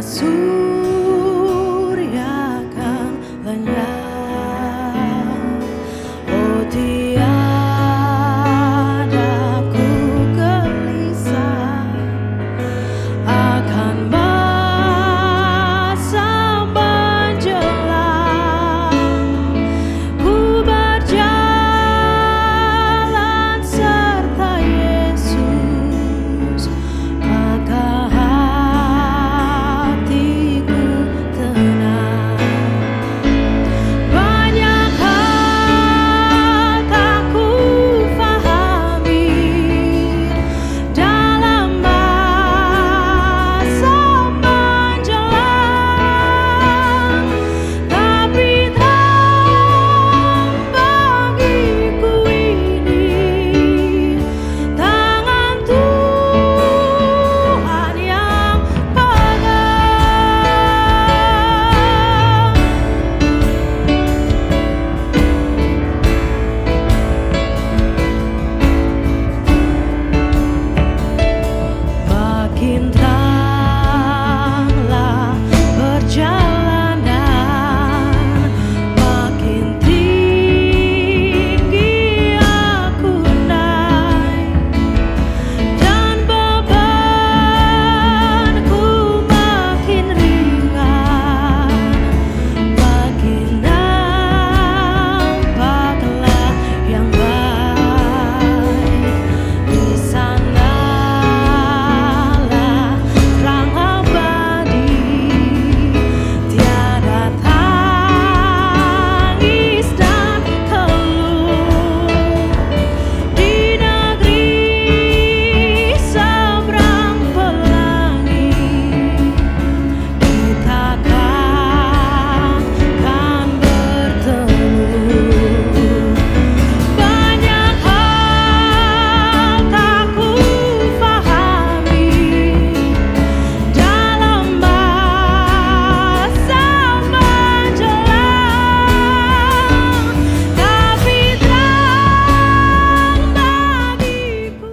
surya kan lenyap. Oh tiada ku gelisah akan masa menjelang. Ku berjalan serta Yesus, maka hatiku tenang. Banyak hal tak ku fahami dalam masa menjelang, tapi terang bagiku ini tangan Tuhan yang pegang. Makin teranglah perjalanan, makin tinggi aku naik, dan bebanku makin ringan. Makin nampaklah yang baik. Di sanalah terang abadi, tiada tangis dan keluh. Di negeri seberang pelangi, kita akan bertemu. Banyak hal tak ku fahami dalam masa menjelang, tapi terang bagiku.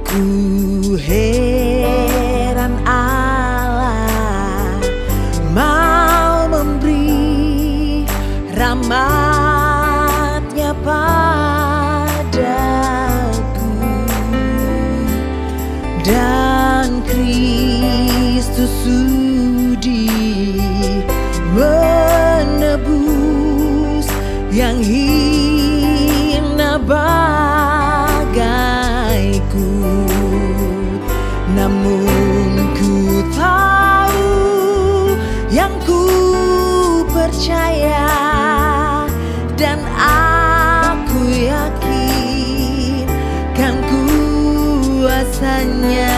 Ku heran Allah mau memberi rahmat-Nya padaku, dan Kristus sudi menebus yang hina bagaiku. Namun ku tahu, yang ku percaya, dan aku yakin kan kuasanya.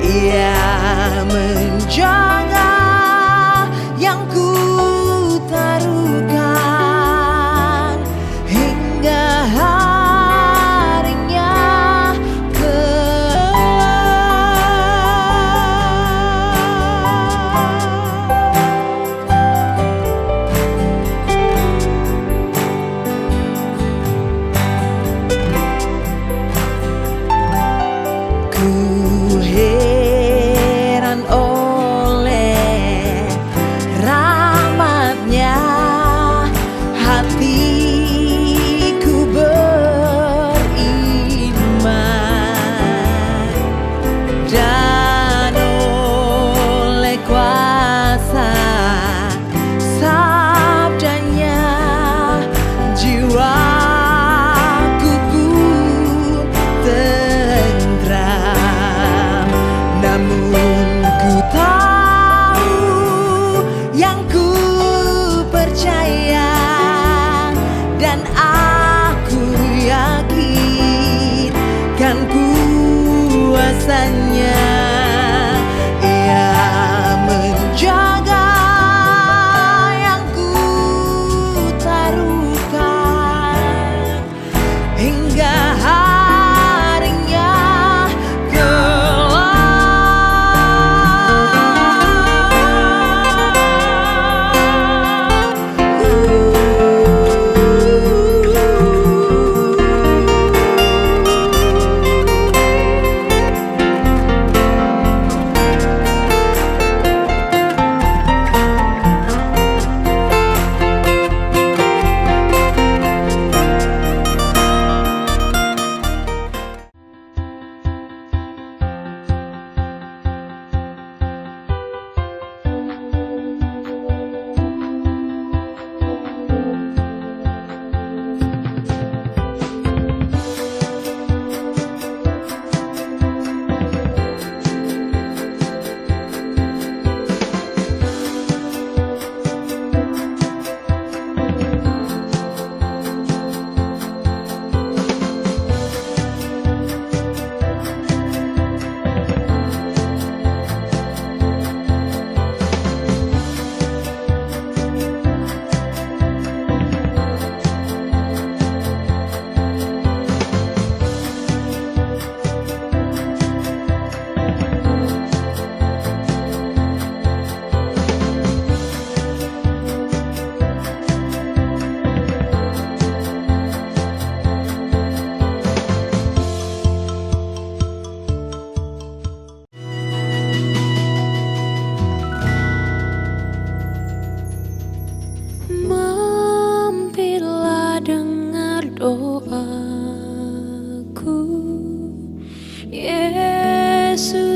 Ia menjaga yang ku taruhkan hingga harinya kelak. Ku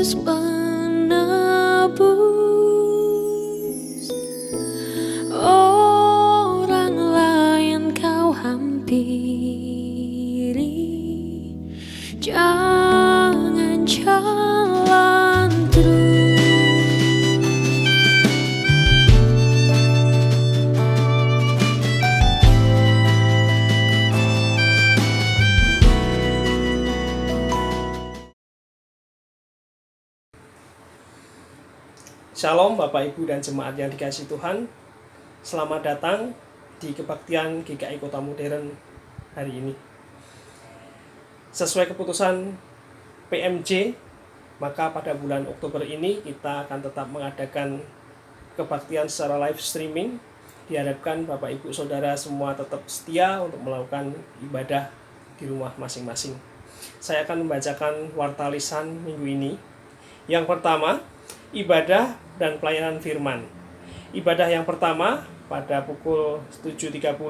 Yesus penebus, orang lain kau hampiri, jangan jalan terus. Shalom Bapak Ibu dan jemaat yang dikasihi Tuhan. Selamat datang di kebaktian GKI Kota Modern hari ini. Sesuai keputusan PMJ, maka pada bulan Oktober ini kita akan tetap mengadakan kebaktian secara live streaming. Diharapkan Bapak Ibu Saudara semua tetap setia untuk melakukan ibadah di rumah masing-masing. Saya akan membacakan warta lisan minggu ini. Yang pertama, ibadah dan pelayanan firman. Ibadah yang pertama pada pukul 7.30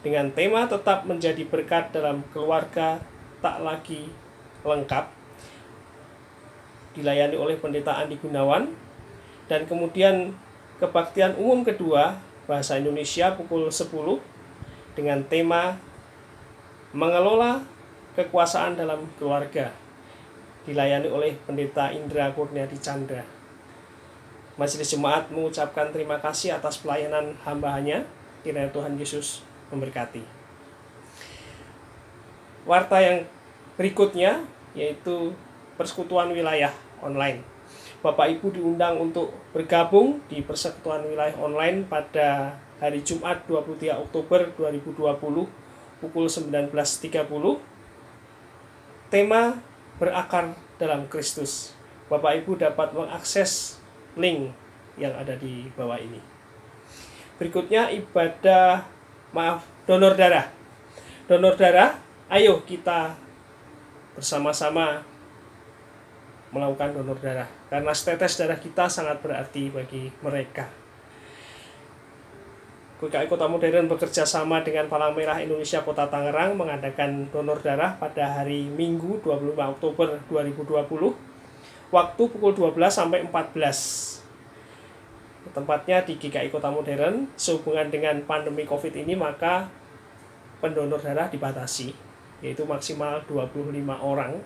dengan tema tetap menjadi berkat dalam keluarga tak lagi lengkap, dilayani oleh Pendeta Andi Gunawan. Dan kemudian kebaktian umum kedua bahasa Indonesia pukul 10 dengan tema mengelola kekuasaan dalam keluarga, dilayani oleh Pendeta Indra Kurniadi Chandra. Majelis Jemaat mengucapkan terima kasih atas pelayanan hamba-Nya. Kiranya Tuhan Yesus memberkati. Warta yang berikutnya yaitu persekutuan wilayah online. Bapak Ibu diundang untuk bergabung di persekutuan wilayah online pada hari Jumat 23 Oktober 2020 pukul 19.30. Tema berakar dalam Kristus. Bapak Ibu dapat mengakses link yang ada di bawah ini. Berikutnya donor darah. Donor darah, ayo kita bersama-sama melakukan donor darah karena setetes darah kita sangat berarti bagi mereka. GKI Kota Modern bekerja sama dengan Palang Merah Indonesia Kota Tangerang mengadakan donor darah pada hari Minggu 25 Oktober 2020 waktu pukul 12 sampai 14. Tempatnya di GKI Kota Modern. Sehubungan dengan pandemi Covid ini maka pendonor darah dibatasi, yaitu maksimal 25 orang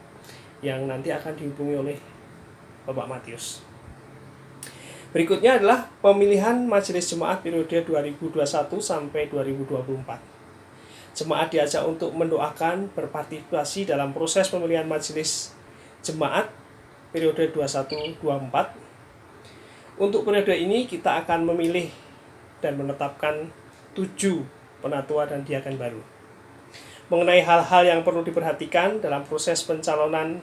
yang nanti akan dihubungi oleh Bapak Matius. Berikutnya adalah pemilihan Majelis Jemaat periode 2021 sampai 2024. Jemaat diajak untuk mendoakan berpartisipasi dalam proses pemilihan Majelis Jemaat periode 21-24. Untuk periode ini kita akan memilih dan menetapkan 7 penatua dan diaken baru. Mengenai hal-hal yang perlu diperhatikan dalam proses pencalonan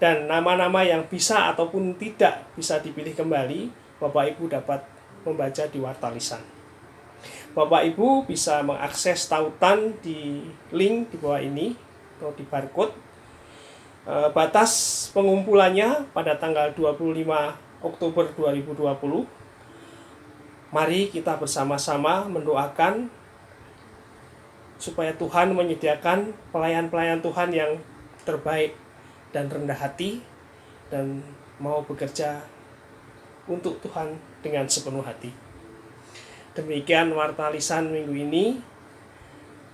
dan nama-nama yang bisa ataupun tidak bisa dipilih kembali, Bapak Ibu dapat membaca di warta lisan. Bapak Ibu bisa mengakses tautan di link di bawah ini atau di barcode. Batas pengumpulannya pada tanggal 25 Oktober 2020. Mari kita bersama-sama mendoakan supaya Tuhan menyediakan pelayan-pelayan Tuhan yang terbaik dan rendah hati dan mau bekerja untuk Tuhan dengan sepenuh hati. Demikian warta lisan minggu ini.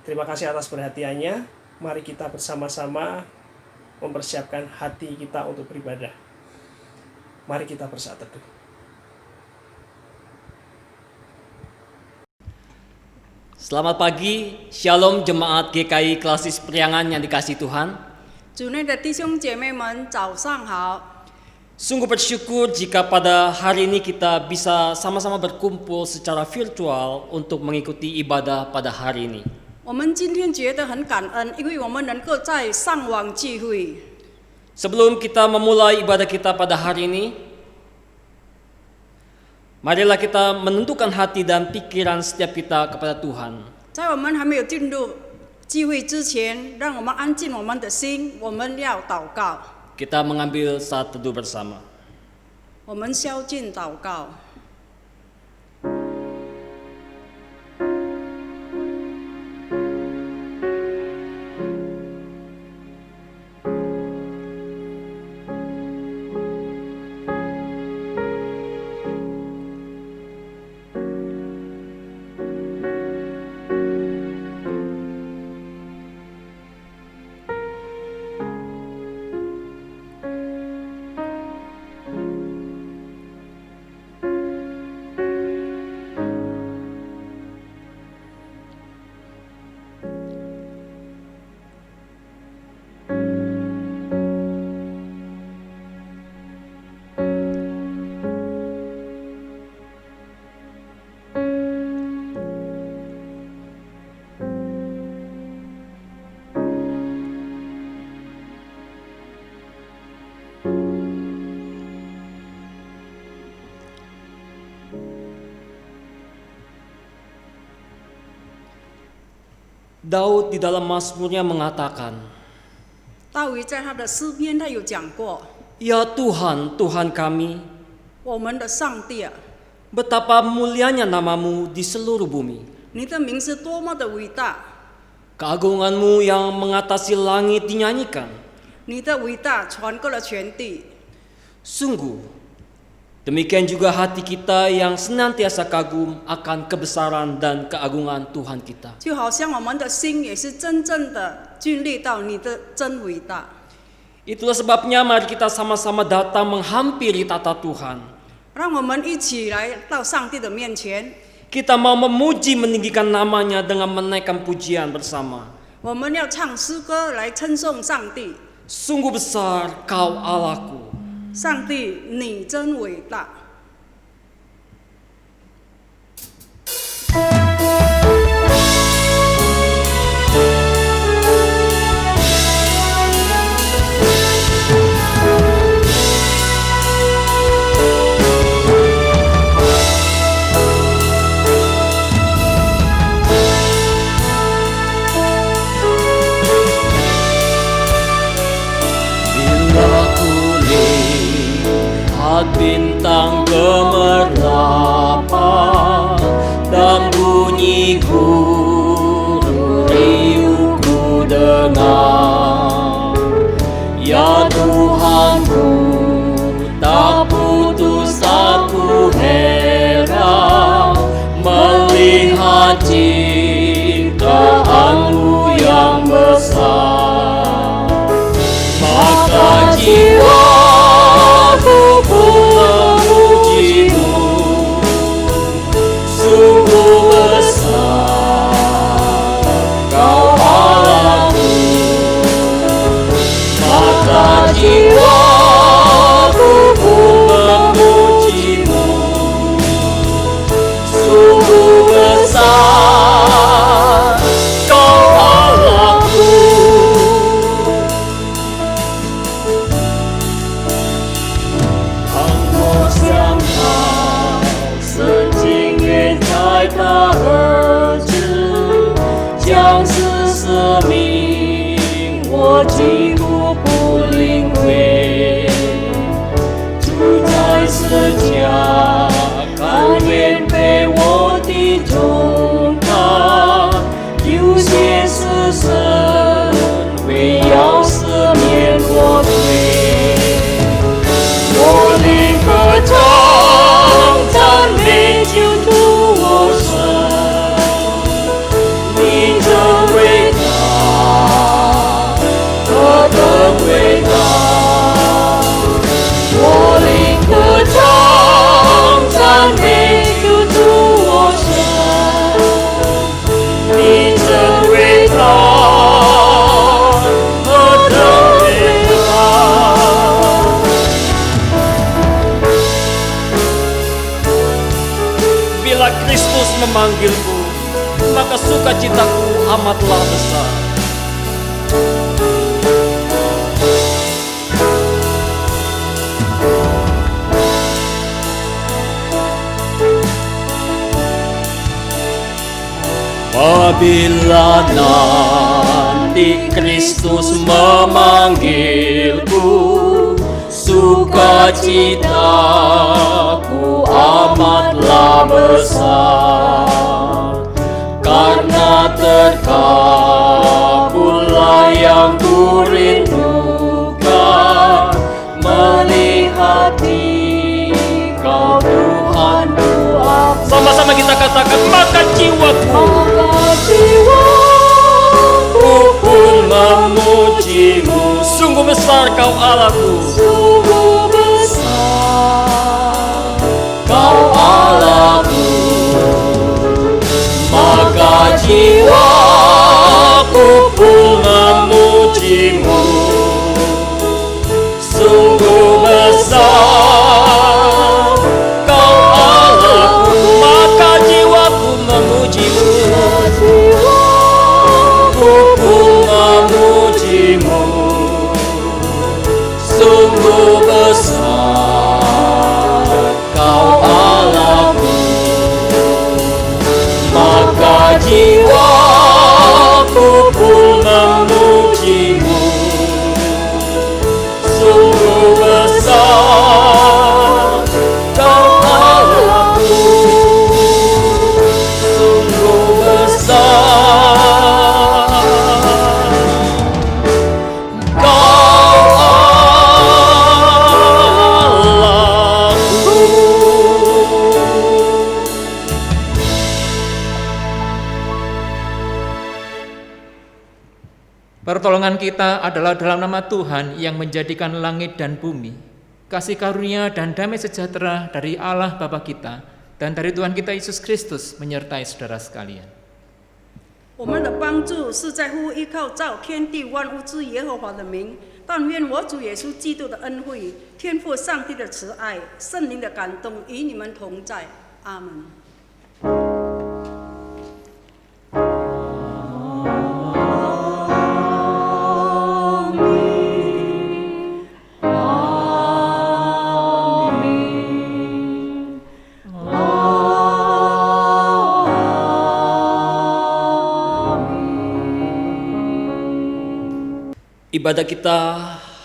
Terima kasih atas perhatiannya. Mari kita bersama-sama mempersiapkan hati kita untuk beribadah. Mari kita bersaat teduh. Selamat pagi, Shalom Jemaat GKI Klasis Priangan yang dikasihi Tuhan. 主内的弟兄姐妹们，早上好！ Sungguh bersyukur jika pada hari ini kita bisa sama-sama berkumpul secara virtual untuk mengikuti ibadah pada hari ini. 我们今天觉得很感恩，因为我们能够在上网聚会。 Sebelum kita memulai ibadah kita pada hari ini, marilah kita menentukan hati dan pikiran setiap kita kepada Tuhan. 在我们还没有进入聚会之前，让我们安静我们的心，我们要祷告。 Kita mengambil saat teduh bersama. 我们宵禁祷告。 「Daud di dalam Mazmurnya mengatakan, 大卫在他的诗篇他有讲过， Ya Tuhan, Tuhan kami, 我们的上帝啊， betapa mulianya namamu di seluruh bumi. 你的名是多么的伟大， Keagunganmu yang mengatasi langit dinyanyikan. 你的伟大传过了全地。 Sungguh, demikian juga hati kita yang senantiasa kagum akan kebesaran dan keagungan Tuhan kita. 就好像我们的心也是真正的经历到你的真伟大。 Itulah sebabnya mari kita sama-sama datang menghampiri tata Tuhan. 让我们一起来到上帝的面前， Kita mau memuji meninggikan namanya dengan menaikkan pujian bersama. 我们要唱诗歌来称颂上帝。 Sungguh besar kau Allahku. 上帝，你真伟大。 Bintang gemerlap dan bunyi guru riuhku dengar. Ya Tuhanku, tak putus aku heran melihat ciptaanmu yang besar. Maka jiwa memujimu, sungguh besar kau Allahku. Maka jiwaku memujimu, sungguh besar kau Allahku. Bila Kristus memanggilku, maka sukacitaku amatlah besar. Apabila nanti Kristus memanggilku, sukacitaku amatlah besar, karena terkabullah yang kurindukan, melihat Kau Tuhan doa. Sama-sama kita katakan, maka jiwaku pun memujimu, sungguh besar kau Allahku. Sungguh besar kau Allahku. Maka jiwaku pun memujimu, sungguh besar kau Allahku. Maka jiwaku memujimu, memujimu, sungguh besar kau Allahku. Maka jiwaku Pertolongan kita adalah dalam nama Tuhan yang menjadikan langit dan bumi. Kasih karunia dan damai sejahtera dari Allah Bapa kita dan dari Tuhan kita Yesus Kristus menyertai saudara sekalian. 我们的帮助是在乎依靠造天地万物之耶和华的名。但愿我主耶稣基督的恩惠、天父上帝的慈爱、圣灵的感动与你们同在。阿门。Ibadah kita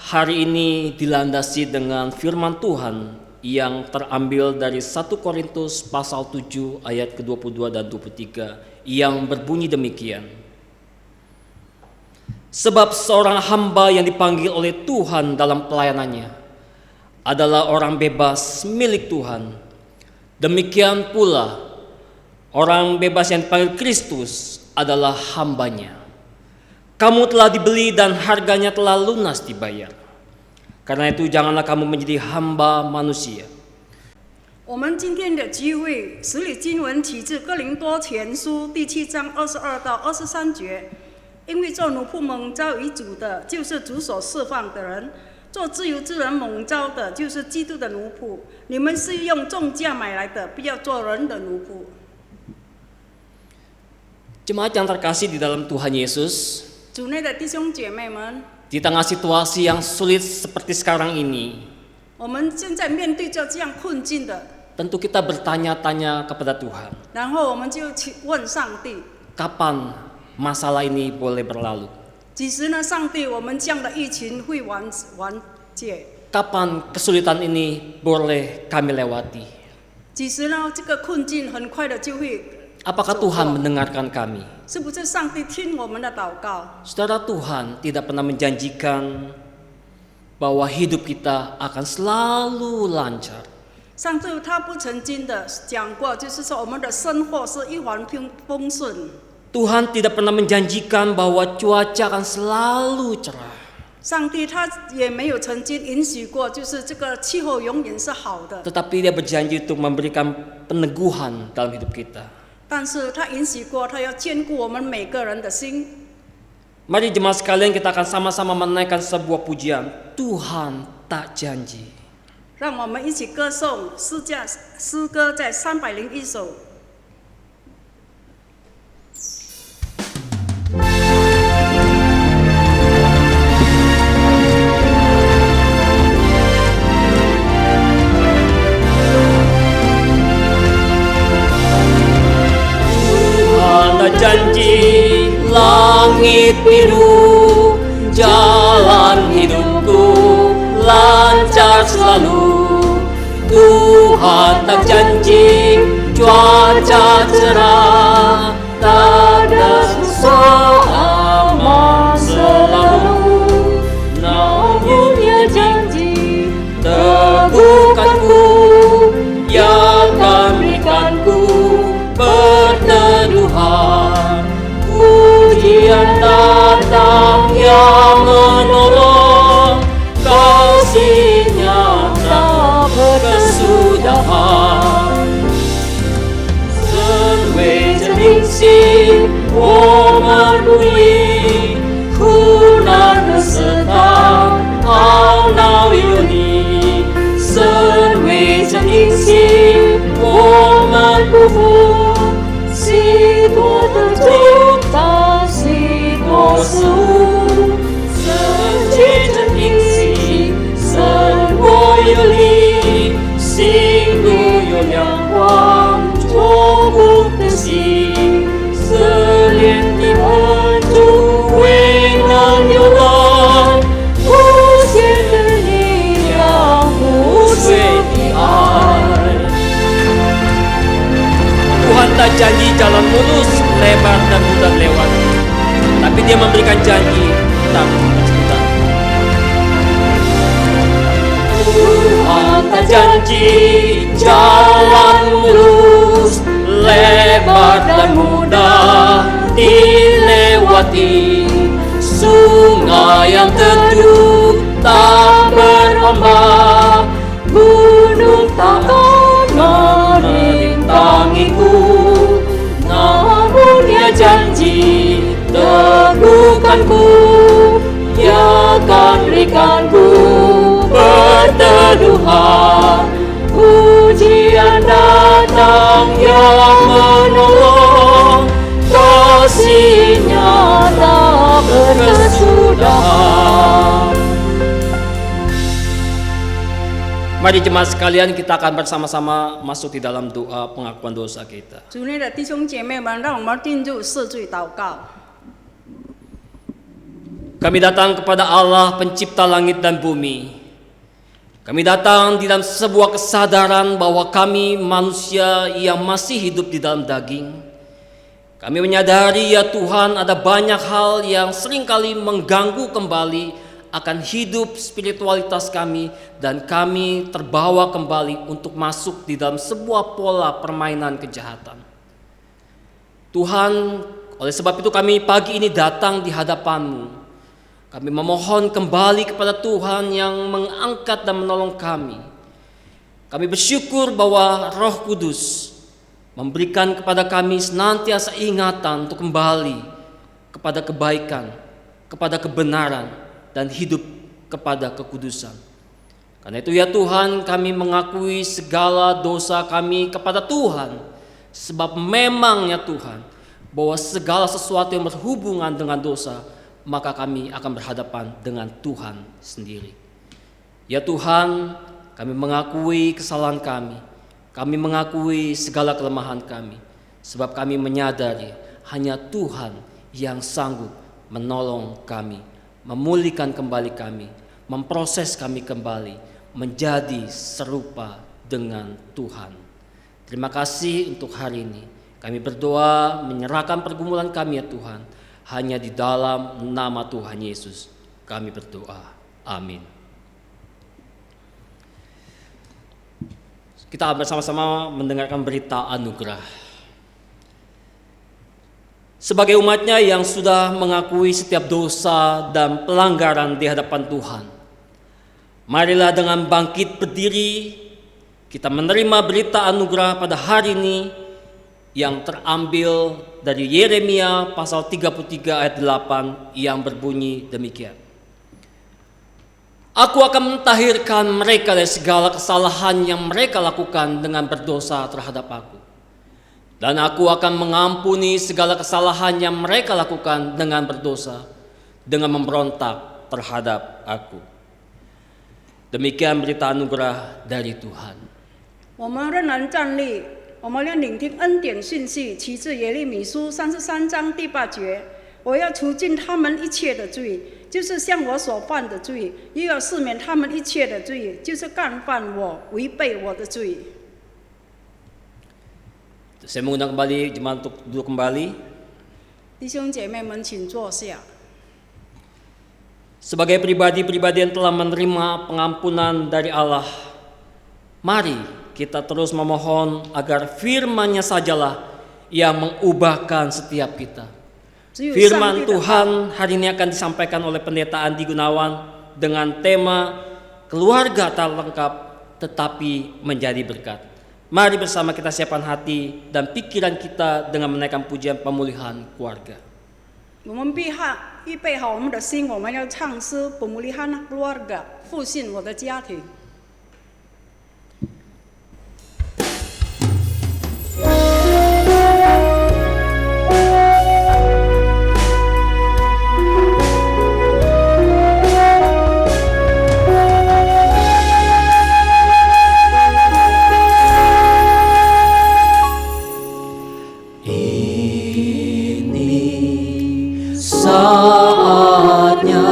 hari ini dilandasi dengan firman Tuhan yang terambil dari 1 Korintus pasal 7 ayat ke-22 dan 23 yang berbunyi demikian. Sebab seorang hamba yang dipanggil oleh Tuhan dalam pelayanannya adalah orang bebas milik Tuhan. Demikian pula orang bebas yang dipanggil Kristus adalah hambanya. Kamu telah dibeli dan harganya telah lunas dibayar. Karena itu janganlah kamu menjadi hamba manusia. 我们今天的聚会，使理经文起自哥林多前书第7章22到23节。因为做奴仆蒙召于主的，就是主所释放的人；做自由之人蒙召的，就是基督的奴仆。你们是用重价买来的，不要做人的奴仆。 Jemaat yang terkasih di dalam Tuhan Yesus, 主内的弟兄姐妹们， di tengah situasi yang sulit seperti sekarang ini, 我们现在面对着这样困境的， tentu kita bertanya-tanya kepada Tuhan, 然后我们就去问上帝： kapan masalah ini boleh berlalu? 几时呢？上帝，我们这样的疫情会完结？ Kapan kesulitan ini boleh kami lewati? 几时呢？这个困境很快的就会。 Apakah Tuhan mendengarkan kami? 是不是上帝听我们的祷告？ Saudara, Tuhan tidak pernah menjanjikan bahwa hidup kita akan selalu lancar. 上帝他不曾经的讲过，就是说我们的生活是一帆风顺。 Tuhan tidak pernah menjanjikan bahwa cuaca akan selalu cerah. 上帝他也没有曾经允许过，就是这个气候永远是好的。 Tetapi Dia berjanji untuk memberikan peneguhan dalam hidup kita. 但是他允许过，他要兼顾我们每个人的心。 Mari jemaat sekalian kita akan sama-sama menaikkan sebuah pujian. Tuhan tak janji. 让我们一起歌颂诗歌在301首。 Janji langit biru, jalan hidupku lancar selalu. Tuhan tak janji cuaca cerah, tak ada susah aman selalu. Namun Dia janji teguhkanku, Dia akan berikanku perteduhan. Pujian datang yang menolong, kasih-Nya tak berkesudahan. 神为着灵心，我们不离苦难和试探，懊恼有你。神为着灵心，我们不服。 许多的主，但许多事物，神借着灵心，生活有力，心路有亮光，作工的心，失恋的恩主为难有人，无限的力量，无罪的爱。 Tuhan tak janji jalan mulus, lebar dan mudah lewat, tapi Dia memberikan janji tak kesulitan. Tuhan tak janji jalan mulus, lebar dan mudah dilewati. sungai yang teduh tak berombak, gunung takkan merintangiku, namun Ia janji teguhkanku, Ia akan berikanku perteduhan. Ujian datang yang menolong, kasih-Nya tak berkesudahan. Mari jemaat sekalian, kita akan bersama-sama masuk di dalam doa pengakuan dosa kita. 主内的弟兄姐妹们，让我们进入赦罪祷告。 Kami datang kepada Allah pencipta langit dan bumi. Kami datang di dalam sebuah kesadaran bahwa kami manusia yang masih hidup di dalam daging. Kami menyadari ya Tuhan, ada banyak hal yang seringkali mengganggu kembali akan hidup spiritualitas kami, dan kami terbawa kembali untuk masuk di dalam sebuah pola permainan kejahatan. Tuhan, oleh sebab itu kami pagi ini datang di hadapan-Mu. Kami memohon kembali kepada Tuhan yang mengangkat dan menolong kami. Kami bersyukur bahwa Roh Kudus memberikan kepada kami senantiasa ingatan untuk kembali kepada kebaikan, kepada kebenaran, dan hidup kepada kekudusan. Karena itu ya Tuhan, kami mengakui segala dosa kami kepada Tuhan. Sebab memang ya Tuhan, bahwa segala sesuatu yang berhubungan dengan dosa, maka kami akan berhadapan dengan Tuhan sendiri. Ya Tuhan, kami mengakui kesalahan kami mengakui segala kelemahan kami, sebab kami menyadari hanya Tuhan yang sanggup menolong kami, memulihkan kembali kami, memproses kami kembali menjadi serupa dengan Tuhan. Terima kasih untuk hari ini. Kami berdoa menyerahkan pergumulan kami ya Tuhan. Hanya di dalam nama Tuhan Yesus kami berdoa. Amin. Kita bersama-sama mendengarkan berita anugerah. Sebagai umat-Nya yang sudah mengakui setiap dosa dan pelanggaran di hadapan Tuhan, marilah dengan bangkit berdiri kita menerima berita anugerah pada hari ini yang terambil dari Yeremia pasal 33 ayat 8 yang berbunyi demikian. Aku akan mentahirkan mereka dari segala kesalahan yang mereka lakukan dengan berdosa terhadap aku. Dan aku akan mengampuni segala kesalahan yang mereka lakukan dengan berdosa, dengan memberontak terhadap aku. Demikian berita anugerah dari Tuhan. 我们仍然站立，我们要聆听恩典讯息，其自耶利米书33章第8节。我要除尽他们一切的罪，就是向我所犯的罪；又要赦免他们一切的罪，就是干犯我、违背我的罪。 Saya mengundang kembali jemaat untuk duduk kembali. 弟兄姐妹们，请坐下。 Sebagai pribadi-pribadi yang telah menerima pengampunan dari Allah, mari kita terus memohon agar firman-Nya sajalah yang mengubahkan setiap kita. Firman Tuhan hari ini akan disampaikan oleh Pendeta Andi Gunawan dengan tema keluarga tak lengkap tetapi menjadi berkat. Mari bersama kita siapkan hati dan pikiran kita dengan menaikkan pujian pemulihan keluarga. 我们预备好我们的心，我们要唱诗《pemulihan keluarga》，复兴我的家庭。 Saatnya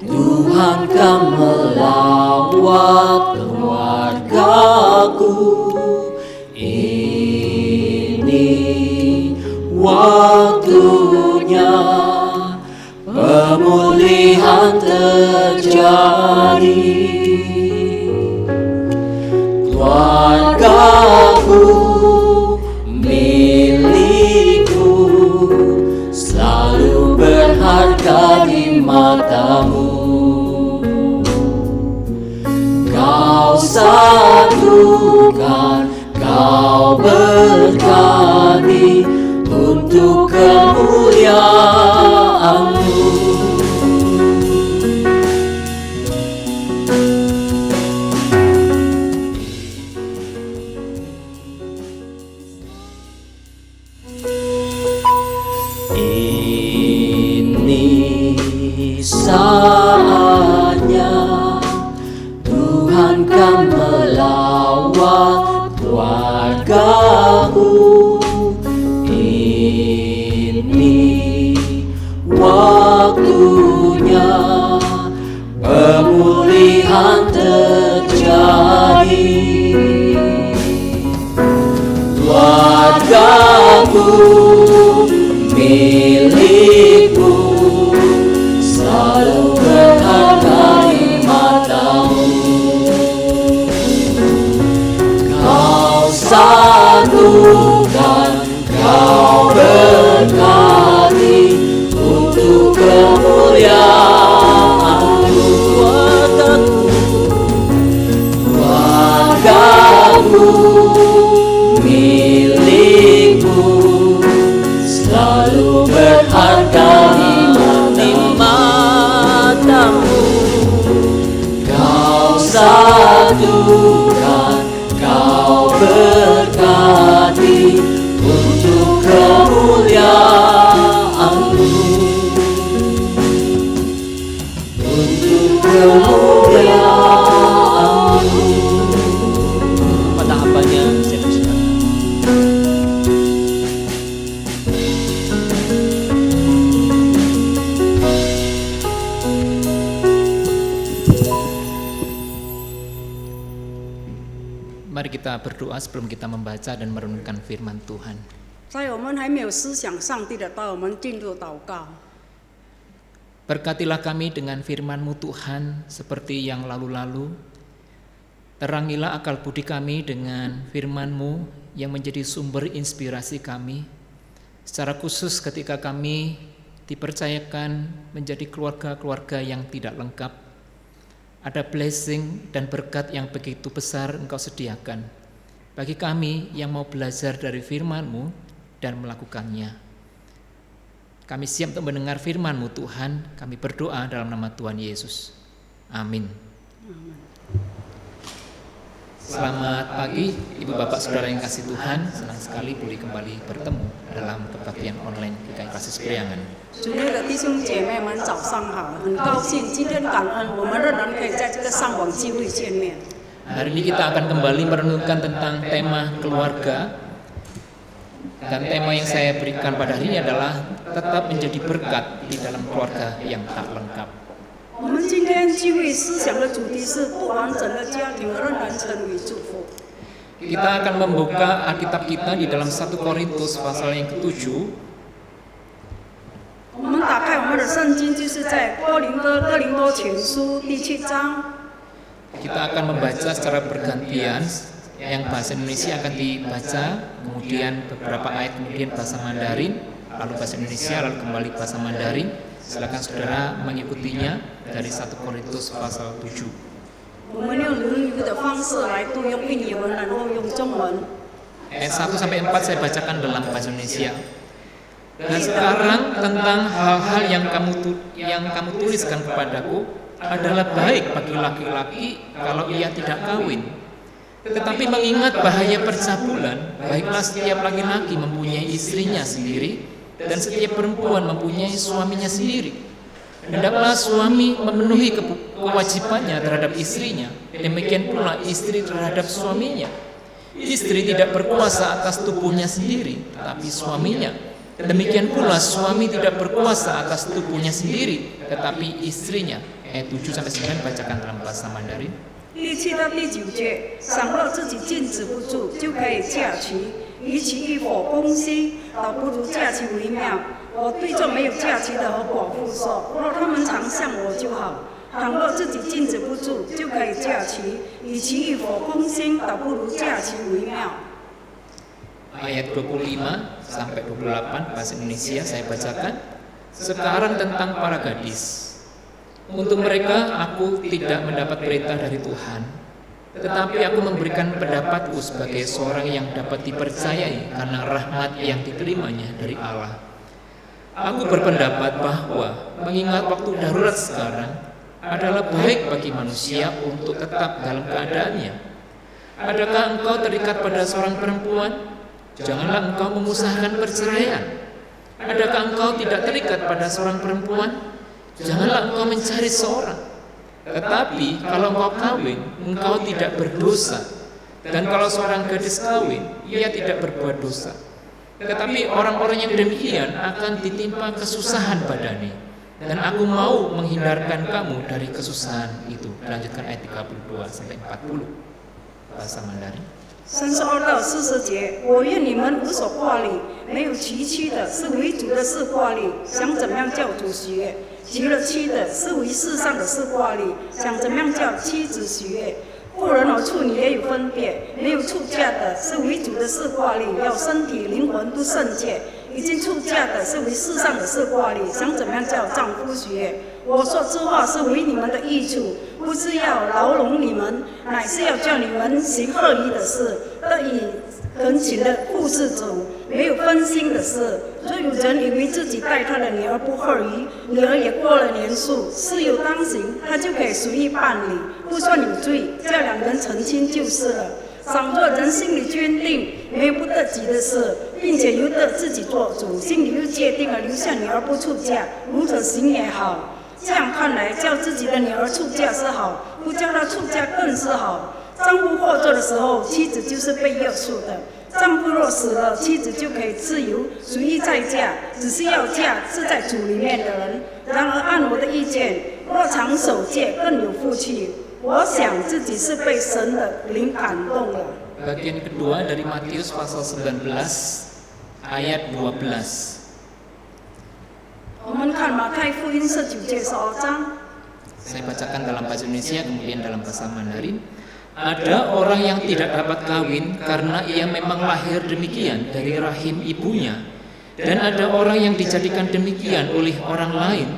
Tuhan kan melawat keluargaku. Ini waktunya pemulihan terjadi. Keluargaku milikku, selalu berharga satukan, kau berkati untuk kemuliaan-Mu. Ini saatnya Tuhan kan melawat keluarga-Mu. Ini waktunya pemulihan terjadi. Keluarga-Mu milik-Mu, selalu berharga di mata-Mu. Kau satukan, kau berkati untuk kemuliaan-Mu. Keluarga-Mu milik-Mu, selalu berharga di mata-Mu. Kau satukan, kau berkati untuk kemuliaan-Mu. Untuk kemuliaan-Mu. Apa tahapannya? Saya persilakan. Mari kita berdoa sebelum kita membaca dan merenungkan firman Tuhan. 在我们还没有思想上帝的道，我们进入祷告。 Berkatilah kami dengan firman-Mu Tuhan seperti yang lalu-lalu. Terangilah akal budi kami dengan firman-Mu yang menjadi sumber inspirasi kami. Secara khusus ketika kami dipercayakan menjadi keluarga-keluarga yang tidak lengkap. Ada blessing dan berkat yang begitu besar Engkau sediakan bagi kami yang mau belajar dari firman-Mu dan melakukannya. Kami siap untuk mendengar firman-Mu Tuhan. Kami berdoa dalam nama Tuhan Yesus. Amin. Selamat pagi Ibu Bapak Saudara yang kasih Tuhan. Senang sekali boleh kembali bertemu dalam kebaktian online GKI Kasih Priangan. 主内的弟兄姐妹们，早上好！很高兴今天感恩，我们仍然可以在这个上网聚会见面。 Hari ini kita akan kembali merenungkan tentang tema keluarga. Dan tema yang saya berikan pada hari ini adalah tetap menjadi berkat di dalam keluarga yang tak lengkap. 我们今天聚会思想的主题是不完整的家庭仍然成为祝福。 Kita akan membuka Alkitab kita di dalam 1 Korintus pasal yang ke-7. 我们打开我们的圣经，就是在哥林多前书第7章。 Kita akan membaca secara bergantian. Yang bahasa Indonesia akan dibaca, kemudian beberapa ayat kemudian bahasa Mandarin, lalu bahasa Indonesia, lalu kembali bahasa Mandarin. Silakan saudara mengikutinya dari 1 Korintus pasal 7. 我们用轮流的方式来读，用印尼文，然后用中文。 Ayat 1 sampai 4 saya bacakan dalam bahasa Indonesia. Dan sekarang tentang hal-hal yang kamu tuliskan kepadaku adalah baik bagi laki-laki kalau ia tidak kawin. Tetapi mengingat bahaya percabulan, baiklah setiap laki-laki mempunyai istrinya sendiri dan setiap perempuan mempunyai suaminya sendiri. Hendaklah suami memenuhi kewajibannya terhadap istrinya, demikian pula istri terhadap suaminya. Istri tidak berkuasa atas tubuhnya sendiri, tetapi suaminya. Demikian pula suami tidak berkuasa atas tubuhnya sendiri, tetapi istrinya. Ayat 7 sampai 9 bacakan dalam bahasa Mandarin. 第7到第9节，倘若自己禁止不住，就可以嫁娶，与其欲火攻心，倒不如嫁娶为妙。我对这没有嫁娶的和寡妇说，若他们常向我就好；倘若自己禁止不住，就可以嫁娶，与其欲火攻心，倒不如嫁娶为妙。 Ayat 25 sampai 28 bahasa Indonesia saya bacakan. Sekarang tentang para gadis. Untuk mereka aku tidak mendapat perintah dari Tuhan, tetapi aku memberikan pendapatku sebagai seorang yang dapat dipercayai karena rahmat yang diterimanya dari Allah. Aku berpendapat bahwa mengingat waktu darurat sekarang adalah baik bagi manusia untuk tetap dalam keadaannya. Adakah engkau terikat pada seorang perempuan? Janganlah engkau mengusahakan perceraian. Adakah engkau tidak terikat pada seorang perempuan? Janganlah engkau mencari seorang. Tetapi kalau engkau kawin, engkau tidak berdosa. Dan kalau seorang gadis kawin, ia tidak berbuat dosa. Tetapi orang-orang yang demikian akan ditimpa kesusahan badani. Dan aku mau menghindarkan kamu dari kesusahan itu. Lanjutkan ayat 32-40 bahasa Mandarin. 32到40节，我愿你们无所挂虑，没有娶妻的是为主的事挂虑，想怎么样叫主喜悦；娶了妻的是为世上的事挂虑，想怎么样叫妻子喜悦。妇人和处女也有分别，没有出嫁的是为主的事挂虑，要身体灵魂都圣洁；已经出嫁的是为世上的事挂虑，想怎么样叫丈夫喜悦。我说这话是为你们的益处，不是要牢笼你们，乃是要叫你们行合宜的事，得以恳请的服侍主，没有分心的事。若有人以为自己待他的女儿不合宜，女儿也过了年数，事有当行，他就可以随意办理，不算有罪，叫两人成亲就是了。倘若人心里坚定，没有不得己的事，并且由得自己做主，心里又界定了留下女儿不出嫁，如此行也好。这样看来，叫自己的女儿出嫁是好，不叫她出嫁更是好。丈夫活着的时候，妻子就是被约束的；丈夫若死了，妻子就可以自由随意再嫁，只是要嫁是在主里面的人。然而按我的意见，若常守戒更有福气。我想自己是被神的灵感动了。 Bagian kedua dari Matius pasal 19 ayat 12. 我们看马太福音19节12章。 Saya bacakan dalam bahasa Indonesia kemudian dalam bahasa Mandarin. Ada orang yang tidak dapat kawin karena ia memang lahir demikian dari rahim ibunya. Dan ada orang yang dijadikan demikian oleh orang lain.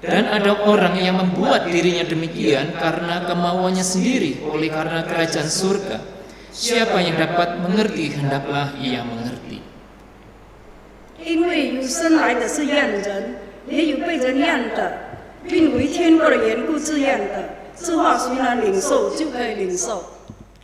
Dan ada orang yang membuat dirinya demikian karena kemauannya sendiri oleh karena kerajaan surga. Siapa yang dapat mengerti, hendaklah ia mengerti. 因为有生来的是验人，也有被人验的，并为天国的缘故自验的。这话谁能领受，就可以领受。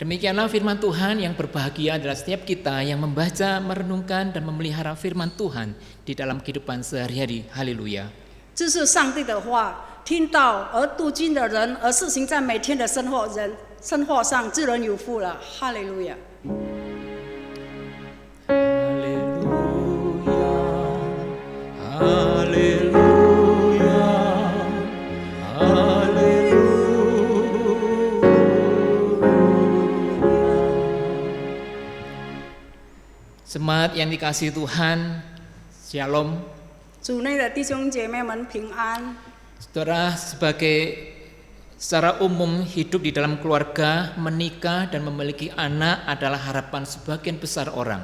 Demikianlah firman Tuhan. Yang berbahagia adalah setiap kita yang membaca, merenungkan, dan memelihara firman Tuhan di dalam kehidupan sehari-hari. Haleluya. 这是上帝的话，听到而读经的人，而施行在每天的生活上，自然有福了。哈利路亚。 Jemaat yang dikasihi Tuhan, Shalom. 主内的弟兄姐妹们平安。 Saudara, secara umum hidup di dalam keluarga, menikah dan memiliki anak adalah harapan sebagian besar orang.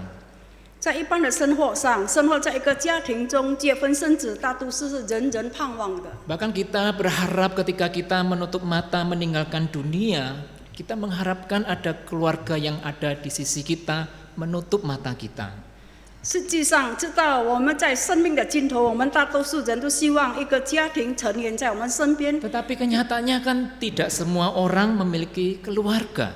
在一般的生活上，生活在一个家庭中，结婚生子，大都是人人盼望的。 Bahkan kita berharap ketika kita menutup mata meninggalkan dunia, kita mengharapkan ada keluarga yang ada di sisi kita menutup mata kita. 实际上，知道我们在生命的尽头，我们大多数人都希望一个家庭成员在我们身边。 Tetapi kenyataannya kan tidak semua orang memiliki keluarga.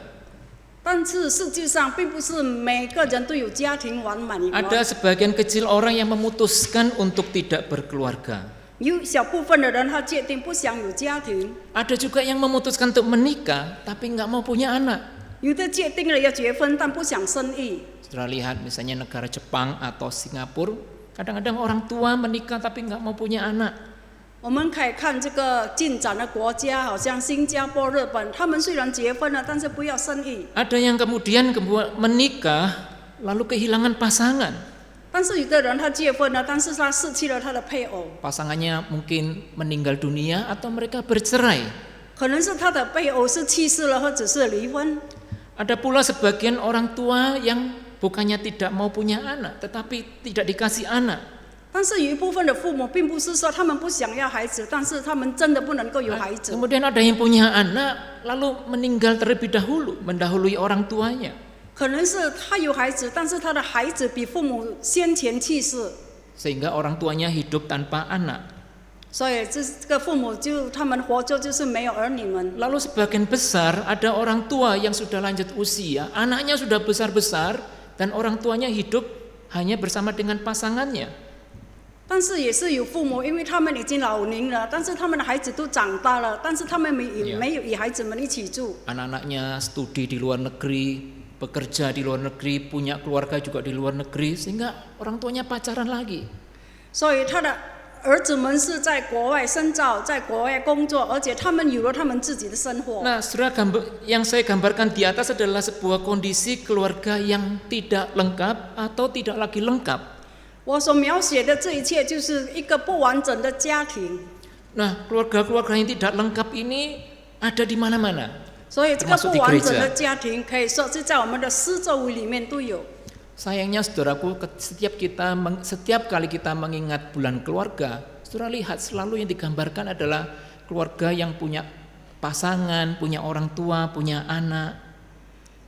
但是实际上，并不是每个人都有家庭完满。 Ada sebagian kecil orang yang memutuskan untuk tidak berkeluarga. 有小部分的人，他决定不想有家庭； Ada juga yang memutuskan untuk menikah tapi nggak mau punya anak. 有的决定了要结婚，但不想生育。 Setelah lihat misalnya negara Jepang atau Singapura, kadang-kadang orang tua menikah tapi nggak mau punya anak. 我们可以看这个进展的国家，好像新加坡、日本，他们虽然结婚了，但是不要生育。 Ada yang kemudian menikah lalu kehilangan pasangan. 但是有的人他结婚了，但是他失去了他的配偶， Pasangannya mungkin meninggal dunia atau mereka bercerai. 可能是他的配偶是去世了，或者是离婚。 Ada pula sebagian orang tua yang bukannya tidak mau punya anak, tetapi tidak dikasih anak. 但是有一部分的父母并不是说他们不想要孩子，但是他们真的不能够有孩子。 Kemudian ada yang punya anak lalu meninggal terlebih dahulu, mendahului orang tuanya. 可能是他有孩子，但是他的孩子比父母先前去世， Sehingga orang tuanya hidup tanpa anak. 所以这个父母就他们活着就是没有儿女们。 Lalu sebagian besar ada orang tua yang sudah lanjut usia, anaknya sudah besar-besar dan orang tuanya hidup hanya bersama dengan pasangannya. 但是也是有父母，因为他们已经老龄了，但是他们的孩子都长大了，但是他们也没有与孩子们一起住。 Anak-anaknya studi di luar negeri, bekerja di luar negeri, punya keluarga juga di luar negeri, sehingga orang tuanya pacaran lagi. 所以他的儿子们是在国外深造，在国外工作，而且他们有了他们自己的生活。 Nah, saudara, yang saya gambarkan di atas adalah sebuah kondisi keluarga yang tidak lengkap atau tidak lagi lengkap. 我所描写的这一切，就是一个不完整的家庭。 Nah, keluarga-keluarga yang tidak lengkap ini ada di mana-mana. 所以这个不完整的家庭，可以说是在我们的四周围里面都有。 Sayangnya saudaraku, setiap kali kita mengingat bulan keluarga, saudara lihat selalu yang digambarkan adalah keluarga yang punya pasangan, punya orang tua, punya anak.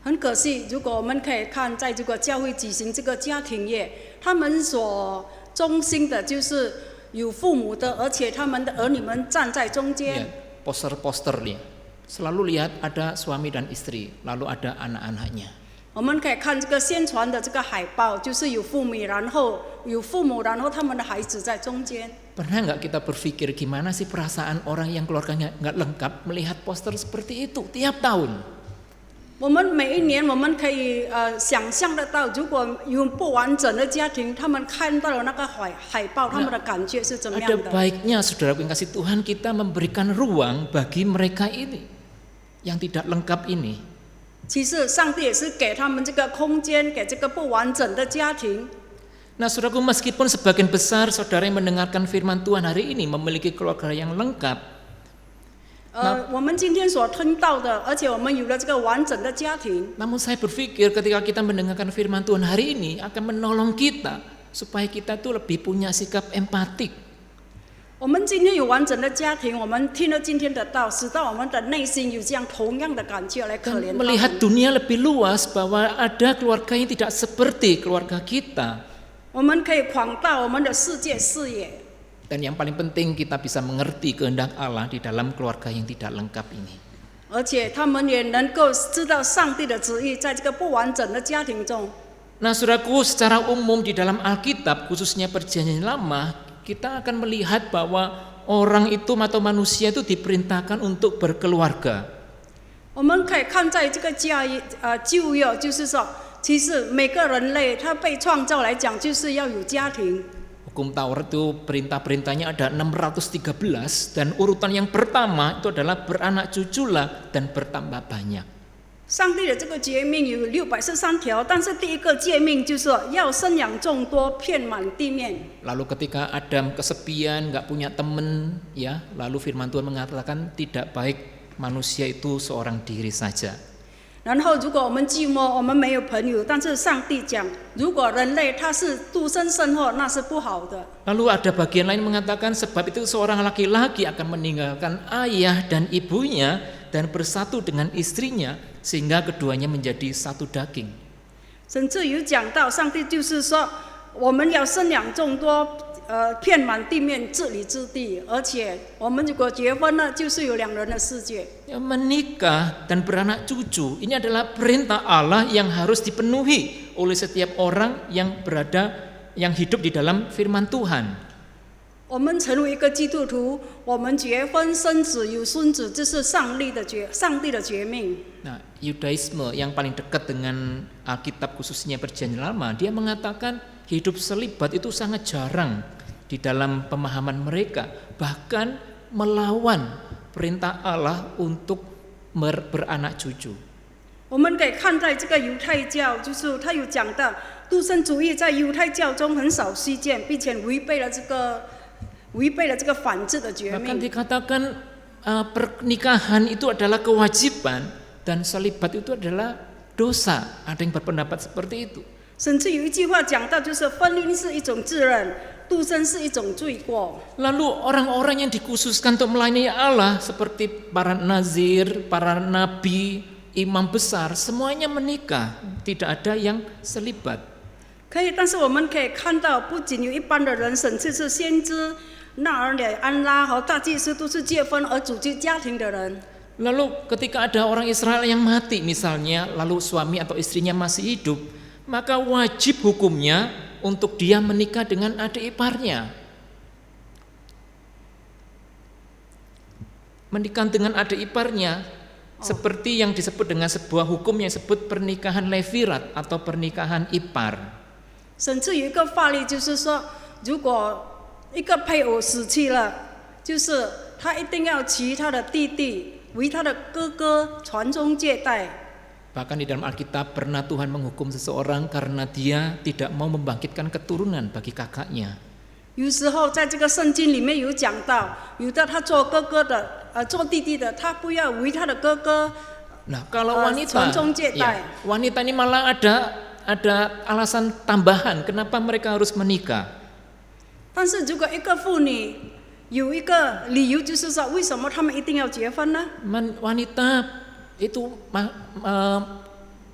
很可惜，如果我们可以看，在这个教会举行这个家庭夜，他们所中心的就是有父母的，而且他们的儿女们站在中间。 Poster-poster nih, selalu lihat ada suami dan istri, lalu ada anak-anaknya. 我们可以看这个宣传的这个海报，就是有父母，然后他们的孩子在中间。 Pernah nggak kita berpikir gimana sih perasaan orang yang keluarganya nggak lengkap melihat poster seperti itu tiap tahun? 我们每一年，我们可以想象得到，如果有不完整的家庭，他们看到了那个海报，他们的感觉是怎么样 Ada 的？ baiknya saudara yang kasih Tuhan kita memberikan ruang bagi mereka ini yang tidak lengkap ini. 其实上帝也是给他们这个空间，给这个不完整的家庭。 Nah, saudaraku, meskipun sebagian besar saudara yang mendengarkan firman Tuhan hari ini memiliki keluarga yang lengkap, 我们今天所听到的，而且我们有了这个完整的家庭。 namun saya berpikir ketika kita mendengarkan firman Tuhan hari ini akan menolong kita supaya kita tuh lebih punya sikap empatik. 我们今天有完整的家庭，我们听了今天的道，使到我们的内心有这样同样的感觉来可怜 Dan 他 melihat 们。 dunia lebih luas bahwa ada keluarga yang tidak seperti keluarga kita. 我们可以扩大我们的世界视野。 Dan yang paling penting kita bisa mengerti kehendak Allah di dalam keluarga yang tidak lengkap ini. 而且他们也能够知道上帝的旨意，在这个不完整的家庭中。 Nah, saudaraku, secara umum di dalam Alkitab, khususnya Perjanjian Lama, kita akan melihat bahwa orang itu atau manusia itu diperintahkan untuk berkeluarga. 我们可以看在这个旧约，就是说，其实每个人类他被创造来讲，就是要有家庭。 Hukum Taurat itu perintah-perintahnya ada 613 dan urutan yang pertama itu adalah beranak cuculah dan bertambah banyak. 上帝的这个诫命有613条，但是第一个诫命就是说要生养众多，遍满地面。 Lalu ketika Adam kesepian, nggak punya teman, ya, lalu Firman Tuhan mengatakan tidak baik manusia itu seorang diri saja. 然后，如果我们寂寞，我们没有朋友，但是上帝讲，如果人类他是独身生活，那是不好的。 Lalu ada bagian lain mengatakan sebab itu seorang laki-laki akan meninggalkan ayah dan ibunya dan bersatu dengan istrinya sehingga keduanya menjadi satu daging. 甚至有讲到，上帝就是说，我们要生养众多，遍满地面，治理之地。而且，我们如果结婚了，就是有2人的世界。 Ya, menikah dan beranak cucu ini adalah perintah Allah yang harus dipenuhi oleh setiap orang yang hidup di dalam firman Tuhan. 我们成为一个基督徒，我们结婚生子有孙子，这是上帝的诫命。 Nah, Yudaisme yang paling dekat dengan Alkitab khususnya Perjanjian Lama, dia mengatakan hidup selibat itu sangat jarang di dalam pemahaman mereka, bahkan melawan perintah Allah untuk beranak cucu. 我们可以看在这个犹太教，就是他有讲到独身主义在犹太教中很少稀见，并且违背了这个反制的诫 Bahkan 命。 dikatakan pernikahan itu adalah kewajiban dan selibat itu adalah dosa. Ada yang berpendapat seperti itu. 甚至有一句话讲到，就是婚姻是一种自认，独身是一种罪过。 Lalu orang-orang yang dikhususkan untuk melayani Allah seperti para nazir, para nabi, imam besar, semuanya menikah, tidak ada yang selibat. 可以，但是我们可以看到，不仅有一般的人，甚至是先知、纳尔乃、安拉和大祭司都是结婚而组织家庭的人。 Lalu ketika ada orang Israel yang mati misalnya, lalu suami atau istrinya masih hidup, maka wajib hukumnya untuk dia menikah dengan adik iparnya. Menikah dengan adik iparnya seperti yang disebut dengan sebuah hukum yang disebut pernikahan levirat atau pernikahan ipar. 甚至有一个法律，就是说，如果一个配偶死去了，就是他一定要娶他的弟弟为他的哥哥传宗接代。 Bahkan di dalam Alkitab pernah Tuhan menghukum seseorang karena dia tidak mau membangkitkan keturunan bagi kakaknya. 有时候在这个圣经里面有讲到，有的他做哥哥的，做弟弟的，他不要为他的哥哥。 Nah, kalau wanita, 传宗接代。 ya, wanita ini malah ada alasan tambahan kenapa mereka harus menikah. 但是如果一个妇女有一个理由，就是说为什么他们一定要结婚呢？ Wanita itu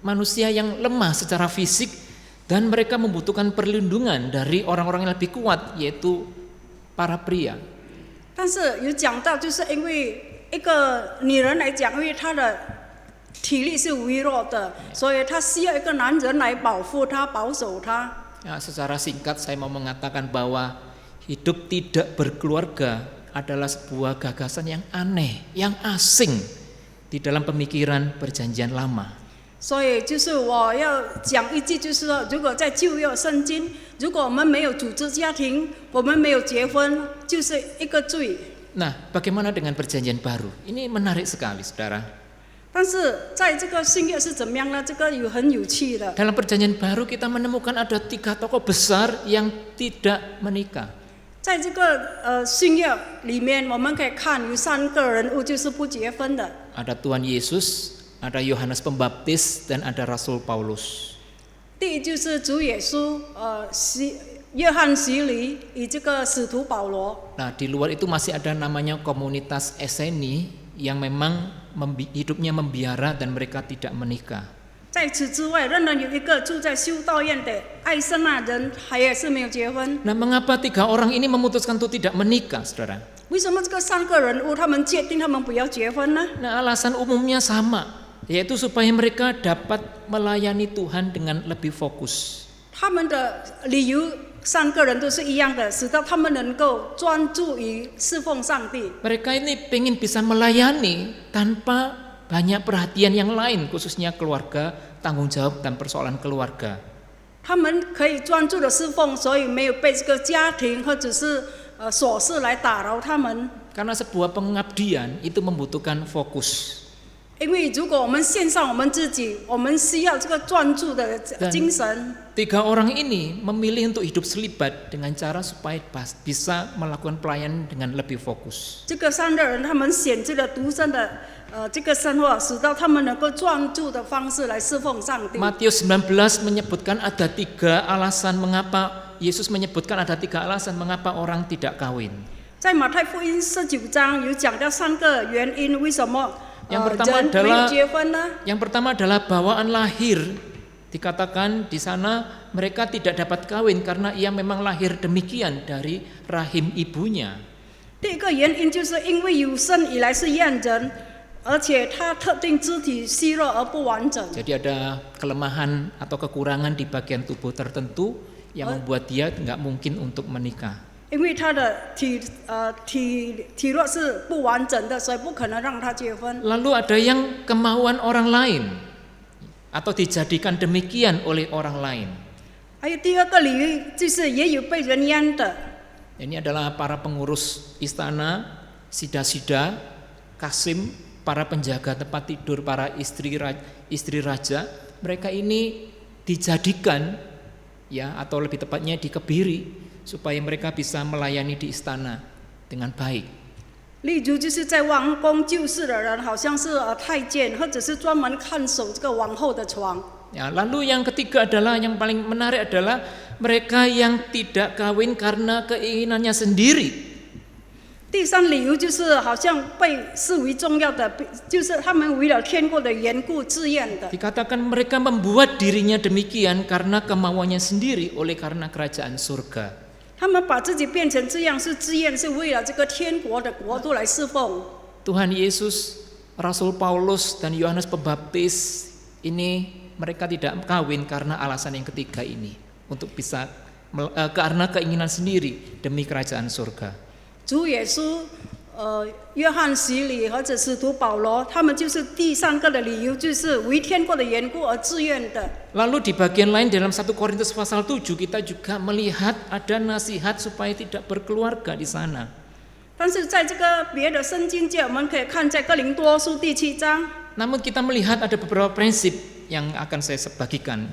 manusia yang lemah secara fisik dan mereka membutuhkan perlindungan dari orang-orang yang lebih kuat, yaitu para pria. 但是有讲到，就是因为一个女人来讲，因为她的体力是微弱的，所以她需要一个男人来保护她、保守她。 Ya, secara singkat saya mau mengatakan bahwa hidup tidak berkeluarga adalah sebuah gagasan yang aneh, yang asing di dalam pemikiran perjanjian lama. 所以就是我要讲一句，就是说，如果在旧约圣经，如果我们没有组织家庭，我们没有结婚，就是一个罪。 Nah, bagaimana dengan perjanjian baru? Ini menarik sekali, saudara. 但是在这个新约是怎么样呢？这个很有趣的。 Dalam perjanjian baru kita menemukan ada 3 tokoh besar yang tidak menikah. 在这个新约里面，我们可以看有3个人物就是不结婚的。 Ada Tuhan Yesus, ada Yohanes Pembaptis, dan ada Rasul Paulus. 第一就是主耶稣，约翰洗礼与这个使徒保罗。 Nah, di luar itu masih ada namanya komunitas Eseni yang memang hidupnya membiara dan mereka tidak menikah. 在此之外，仍然有一个住在修道院的爱圣那人，还也是没有结婚。 Nah, mengapa 3 orang ini memutuskan untuk tidak menikah, saudara? 为什么这个3个人物他们决定他们不要结婚呢？ Nah, alasan umumnya sama, yaitu supaya mereka dapat melayani Tuhan dengan lebih fokus. 他们的理由3个人都是一样的，使得他们能够专注于侍奉上帝。 Mereka ini pengen bisa melayani tanpa banyak perhatian yang lain, khususnya keluarga, tanggung jawab dan persoalan keluarga. 他们可以专注的侍奉，所以没有被这个家庭或者是琐事来打扰他们。 Karena sebuah pengabdian itu membutuhkan fokus. 因为如果我们献上我们自己，我们需要这个专注的精神。 3 orang ini memilih untuk hidup selibat dengan cara supaya bisa melakukan pelayanan dengan lebih fokus. 这个3个人，他们选择了独身的这个生活，使到他们能够专注的方式来侍奉上帝。 Matius 19 menyebutkan ada 3 alasan mengapa Yesus menyebutkan ada 3 alasan mengapa orang tidak kawin. 在马太福音19章有讲到3个原因，为什么 Yang pertama 人没有结婚呢？ Yang pertama adalah bawaan lahir. Dikatakan di sana mereka tidak dapat kawin karena ia memang lahir demikian dari rahim ibunya. 第一个原因就是因为有生以来是验人，而且他特定肢体虚弱而不完整。 Jadi ada kelemahan atau kekurangan di bagian tubuh tertentu yang membuat dia nggak mungkin untuk menikah. 因为他的体弱是不完整的，所以不可能让他结婚。 Lalu ada yang kemauan orang lain atau dijadikan demikian oleh orang lain. 还有第2个理由就是也有被人阉的。 Ini adalah para pengurus istana, sida-sida, kasim, para penjaga tempat tidur, para istri raja. Mereka ini dijadikan, ya, atau lebih tepatnya dikebiri supaya mereka bisa melayani di istana dengan baik. 例如就是在王宫救世的人，好像是太监，或者是专门看守这个王后的床。 Ya, lalu yang ketiga adalah yang paling menarik adalah mereka yang tidak kawin karena keinginannya sendiri. 第三理由就是好像被视为重要的，就是他们为了天国的缘故自愿的。 Dikatakan mereka membuat dirinya demikian karena kemauannya sendiri oleh karena kerajaan surga. 他们把自己变成这样，是自愿，是为了这个天国的国度来侍奉。 Tuhan Yesus, Rasul Paulus dan Yohanes Pembaptis ini mereka tidak kawin karena alasan yang ketiga ini, untuk bisa karena keinginan sendiri demi kerajaan surga. 主耶稣、约翰洗礼或者使徒保罗，他们就是第三个的理由，就是为天国的缘故而自愿的。 Lalu di bagian lain dalam 1 Korintus pasal 7 kita juga melihat ada nasihat supaya tidak berkeluarga di sana. 但是在这个别的圣经界，我们可以看在哥林多书第7章， Namun kita melihat ada beberapa prinsip yang akan saya bagikan.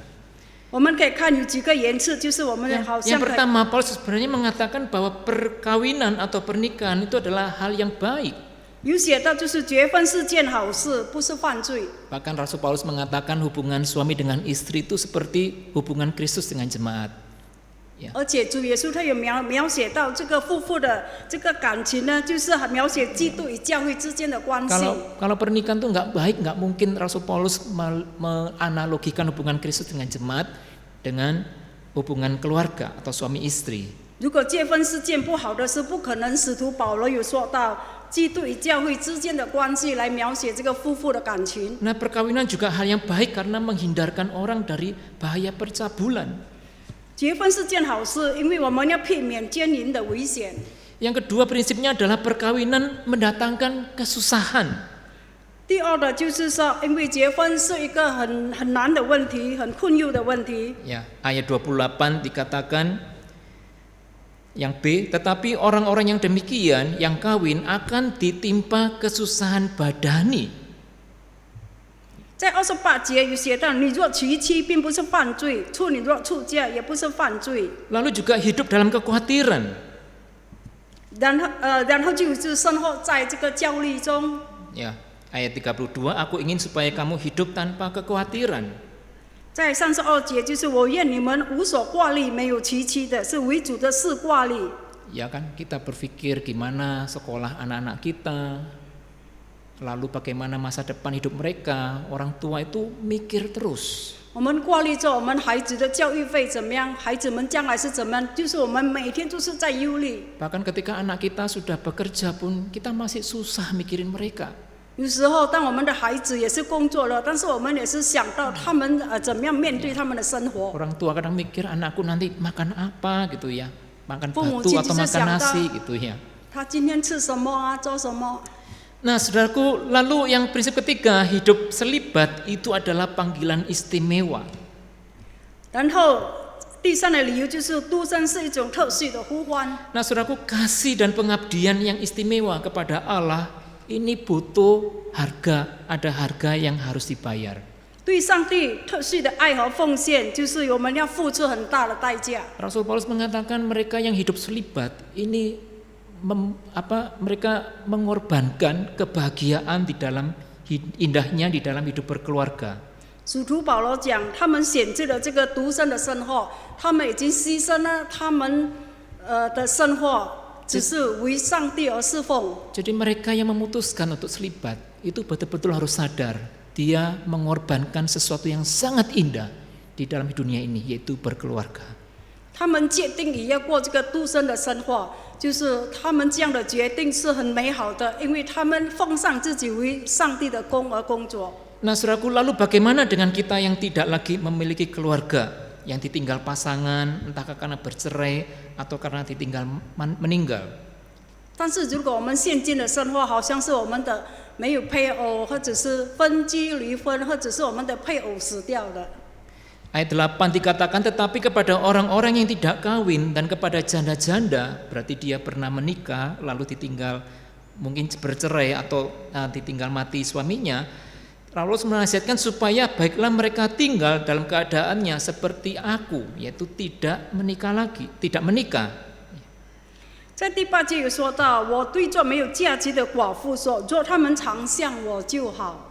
我们可以看有几个言辞，就是我们好 Yang 像可以 pertama, Paulus sebenarnya mengatakan bahwa perkawinan atau pernikahan itu adalah hal yang baik. 有写到，就是结婚是件好事，不是犯罪。 Bahkan Rasul Paulus mengatakan hubungan suami dengan istri itu seperti hubungan Kristus dengan jemaat. 而且主耶稣他有描写到这个夫妇的这个感情呢，就是描写基督与教会之间的关系。 Kalau pernikahan itu nggak baik, nggak mungkin Rasul Paulus menganalogikan hubungan Kristus dengan jemaat dengan hubungan keluarga atau suami istri. 如果结婚是件不好的事，不可能使徒保罗有说到基督与教会之间的关系来描写这个夫妇的感情。 Nah, perkawinan juga hal yang baik karena menghindarkan orang dari bahaya percabulan. 结婚是件好事，因为我们要避免奸淫的危险。 Yang kedua prinsipnya adalah perkawinan mendatangkan kesusahan. 第二的就是说，因为结婚是一个很难的问题，很困扰的问题。 Ya, ayat 28 dikatakan yang B, tetapi orang-orang yang demikian yang kawin akan ditimpa kesusahan badani. 在28节有写到，你若娶妻并不是犯罪，处女若出嫁也不是犯罪。 Lalu juga hidup dalam kekhawatiran. 然后就是生活在这个焦虑中。 Ya, ayat 32, aku ingin supaya kamu hidup tanpa kekhawatiran. 在32节就是我愿你们无所挂虑，没有娶妻的，是为主的事挂虑。 Ya kan, kita berpikir gimana sekolah anak-anak kita, lalu bagaimana masa depan hidup mereka. Orang tua itu mikir terus. 我们挂虑着我们孩子的教育费怎么样，孩子们将来是怎么样，就是我们每天都是在忧虑。 Bahkan ketika anak kita sudah bekerja pun kita masih susah mikirin mereka. 有时候，当我们的孩子也是工作了，但是我们也是想到他们怎么样面对他们的生活。 Orang tua kadang mikir anakku nanti makan apa gitu ya, makan父母 batu 亲 atau 就是 makan 想到 nasi gitu ya. 他今天吃什么啊，做什么？ Nah, saudaraku, lalu yang prinsip ketiga, hidup selibat itu adalah panggilan istimewa. 然后第三的理由就是独身是一种特殊的呼唤。 Nah, saudaraku, kasih dan pengabdian yang istimewa kepada Allah ini butuh harga, ada harga yang harus dibayar. 对上帝特殊的爱和奉献，就是我们要付出很大的代价。 Rasul Paulus mengatakan mereka yang hidup selibat ini mereka mengorbankan kebahagiaan di dalam indahnya di dalam hidup berkeluarga. 使徒保罗讲，他们选择了这个独身的生活，他们已经牺牲了他们的生活，只是为上帝而侍奉。 Jadi mereka yang memutuskan untuk selibat itu betul-betul harus sadar dia mengorbankan sesuatu yang sangat indah di dalam dunia ini, yaitu berkeluarga. 他们决定也要过这个独身的生活，就是他们这样的决定是很美好的，因为他们奉上自己为上帝的工而工作。 Nah, saudaraku, lalu bagaimana dengan kita yang tidak lagi memiliki keluarga, yang ditinggal pasangan, entah karena bercerai atau karena ditinggal meninggal? 但是如果我们现今的生活好像是我们的没有配偶，或者是分居离婚，或者是我们的配偶死掉了。 Ayat 8 dikatakan, tetapi kepada orang-orang yang tidak kawin dan kepada janda-janda, berarti dia pernah menikah lalu ditinggal mungkin bercerai atau ditinggal mati suaminya, Paulus menasihatkan supaya baiklah mereka tinggal dalam keadaannya seperti aku, yaitu tidak menikah lagi, tidak menikah. 在第8节有说到，我对这没有价值的寡妇说：若他们常向我就好。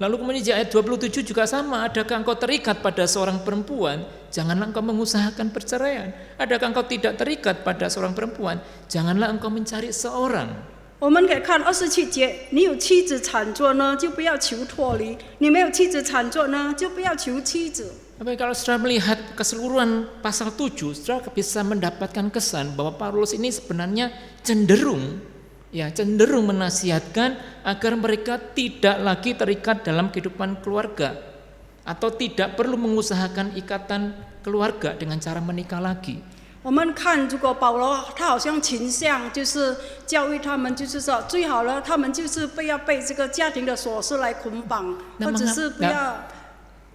Lalu kemudian di ayat 27 juga sama, adakah engkau terikat pada seorang perempuan, janganlah engkau mengusahakan perceraian. Adakah engkau tidak terikat pada seorang perempuan, janganlah engkau mencari seorang. 我们可以看27节，你有妻子产作呢，就不要求脱离；你没有妻子产作呢，就不要求妻子。 Tapi kalau saudara melihat keseluruhan pasal 7, saudara bisa mendapatkan kesan bahwa Paulus ini sebenarnya cenderung menasihatkan agar mereka tidak lagi terikat dalam kehidupan keluarga atau tidak perlu mengusahakan ikatan keluarga dengan cara menikah lagi. 我们看，如果保罗他好像倾向就是教育他们，就是说最好了，他们就是不要被这个家庭的琐事来捆绑，或者是不要。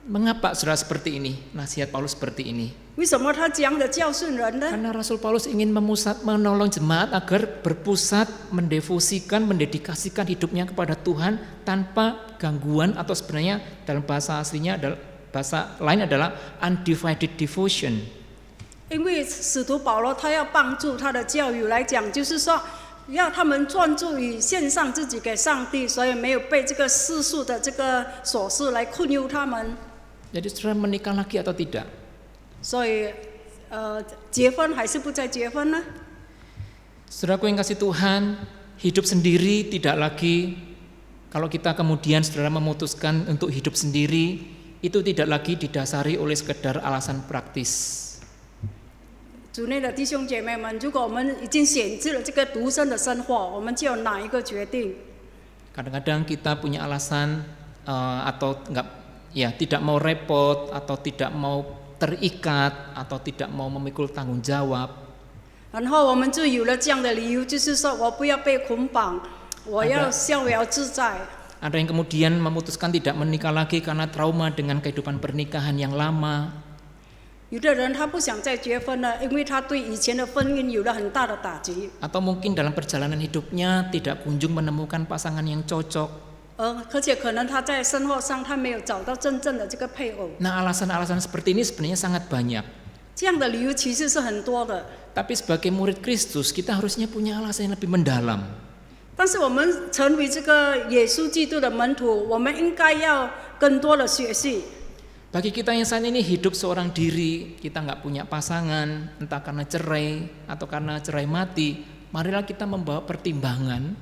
Mengapa saudara seperti ini? Nasihat Paulus seperti ini. 为什么他这样的教训人呢？ Karena Rasul Paulus ingin menolong jemaat agar berpusat, mendevosikan, mendedikasikan hidupnya kepada Tuhan tanpa gangguan atau sebenarnya dalam bahasa aslinya adalah bahasa lain adalah undivided devotion. 因为使徒保罗他要帮助他的教友来讲，就是说要他们专注于献上自己给上帝，所以没有被这个世俗的这个琐事来困忧他们。 Jadi saudara menikah lagi atau tidak? 所以，结婚还是不再结婚呢？ Saudaraku yang kasih Tuhan, hidup sendiri tidak lagi, kalau kita kemudian saudara memutuskan untuk hidup sendiri, itu tidak lagi didasari oleh sekedar alasan praktis. 主内的弟兄姐妹们，如果我们已经选择了这个独身的生活，我们就有哪一个决定？ Kadang-kadang kita punya alasan atau tidak mau repot atau tidak mau terikat atau tidak mau memikul tanggung jawab. 然后我们就有了这样的理由，就是说我不要被捆绑，我要逍遥自在。 Ada yang kemudian memutuskan tidak menikah lagi karena trauma dengan kehidupan pernikahan yang lama. 有的人他不想再结婚了，因为他对以前的婚姻有了很大的打击。 Atau mungkin dalam perjalanan hidupnya tidak kunjung menemukan pasangan yang cocok. 而且可能他在生活上他没有找到真正的这个配偶。 Nah, alasan-alasan seperti ini sebenarnya sangat banyak. 这样的理由其实是很多的。 Tapi sebagai murid Kristus kita harusnya punya alasan yang lebih mendalam. 但是我们成为这个耶稣基督的门徒，我们应该要更多的学习。 Bagi kita yang saat ini hidup seorang diri, kita nggak punya pasangan, entah karena cerai atau karena cerai mati, marilah kita membawa pertimbangan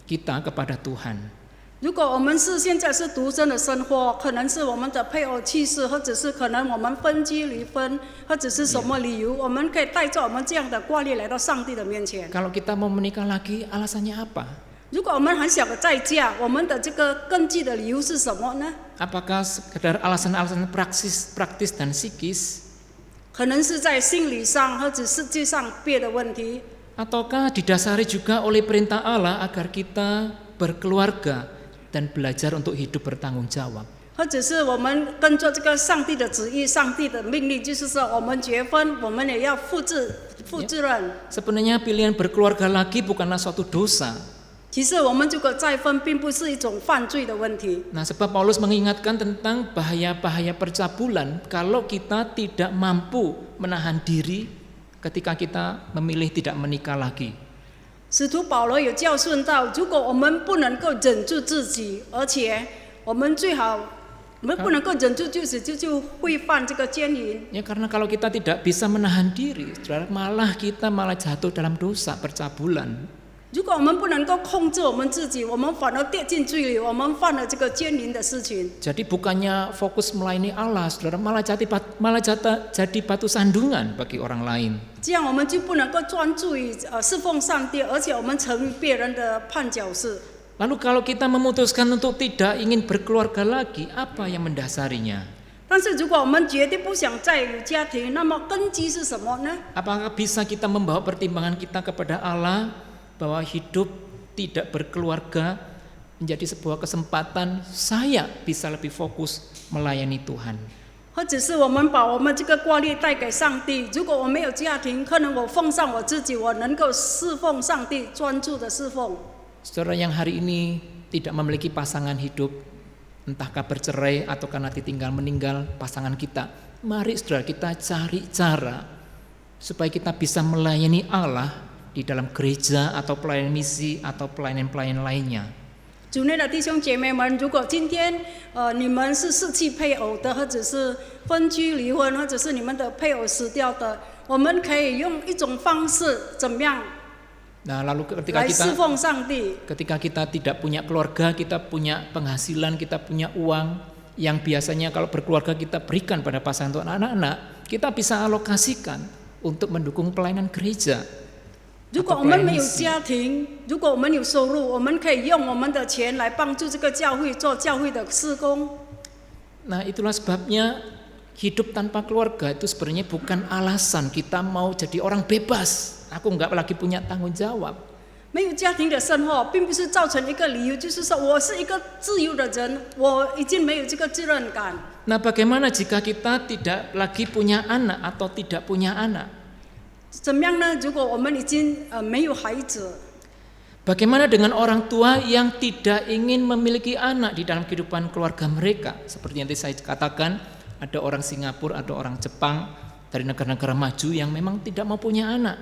kita kepada Tuhan. 如果我们是现在是独身的生活，可能是我们的配偶去世，或者是可能我们分居离婚，或者是什么理由，我们可以带着我们这样的挂念来到上帝的面前。 Kalau kita mau menikah lagi, alasannya apa? 如果我们很想再嫁，我们的这个根据的理由是什么呢？ Apakah sekedar alasan-alasan praktis dan psikis? 可能是在心理上或者实际上别的问题。 Ataukah didasari juga oleh perintah Allah agar kita berkeluarga dan belajar untuk hidup bertanggung jawab? 或者是我们跟着这个上帝的旨意、上帝的命令，就是说我们结婚，我们也要负责任。 Sebenarnya pilihan berkeluarga lagi bukanlah suatu dosa. 其实我们如果再婚，并不是一种犯罪的问题。 Nah, sebab Paulus mengingatkan tentang bahaya-bahaya percabulan kalau kita tidak mampu menahan diri ketika kita memilih tidak menikah lagi. 使徒保罗有教训到，如果我们不能够忍住自己，而且我们最好我们不能够忍住自己，就会犯这个奸淫。 Ya, karena kalau kita tidak bisa menahan diri, saudara, kita malah jatuh dalam dosa percabulan. 如果我们不能够控制我们自己，我们反而跌进罪里，我们犯了这个奸淫的事情。 Jadi bukannya fokus melayani Allah, saudara, malah jadi batu sandungan bagi orang lain. 这样我们就不能够专注于侍奉上帝，而且我们成为别人的绊脚石。 Lalu kalau kita memutuskan untuk tidak ingin berkeluarga lagi, apa yang mendasarinya? 但是如果我们决定不想再有家庭，那么根基是什么呢？ Apakah bisa kita membawa pertimbangan kita kepada Allah bahwa hidup tidak berkeluarga menjadi sebuah kesempatan saya bisa lebih fokus melayani Tuhan? 或者是我们把我们这个挂念带给上帝。如果我没有家庭，可能我奉上我自己，我能够侍奉上帝，专注的侍奉。 Saudara yang hari ini tidak memiliki pasangan hidup, entahkah bercerai atau karena ditinggal meninggal pasangan kita, mari saudara kita cari cara supaya kita bisa melayani Allah di dalam gereja atau pelayanan misi atau pelayanan-pelayanan lainnya. 主内的弟兄姐妹们，如果今天你们是失去配偶的，或者是分居离婚，或者是你们的配偶死掉的，我们可以用一种方式怎么样 Nah, lalu ketika 来 kita 侍奉上帝？ ketika kita tidak punya keluarga, kita punya penghasilan, kita punya uang yang biasanya kalau berkeluarga kita berikan pada pasangan atau anak-anak, kita bisa alokasikan untuk mendukung pelayanan gereja. 如果我们没有家庭，如果我们有收入，我们可以用我们的钱来帮助这个教会做教会的事工。 Nah, itulah sebabnya hidup tanpa keluarga itu sebenarnya bukan alasan kita mau jadi orang bebas. Aku nggak lagi punya tanggung jawab. 没有家庭的生活，并不是造成一个理由，就是说我是一个自由的人，我已经没有这个责任感。 Nah, bagaimana jika kita tidak lagi punya anak atau tidak punya anak? 怎么样呢？如果我们已经没有孩子， Bagaimana dengan orang tua yang tidak ingin memiliki anak di dalam kehidupan keluarga mereka? Seperti yang tadi saya katakan, ada orang Singapura, ada orang Jepang dari negara-negara maju yang memang tidak mau punya anak.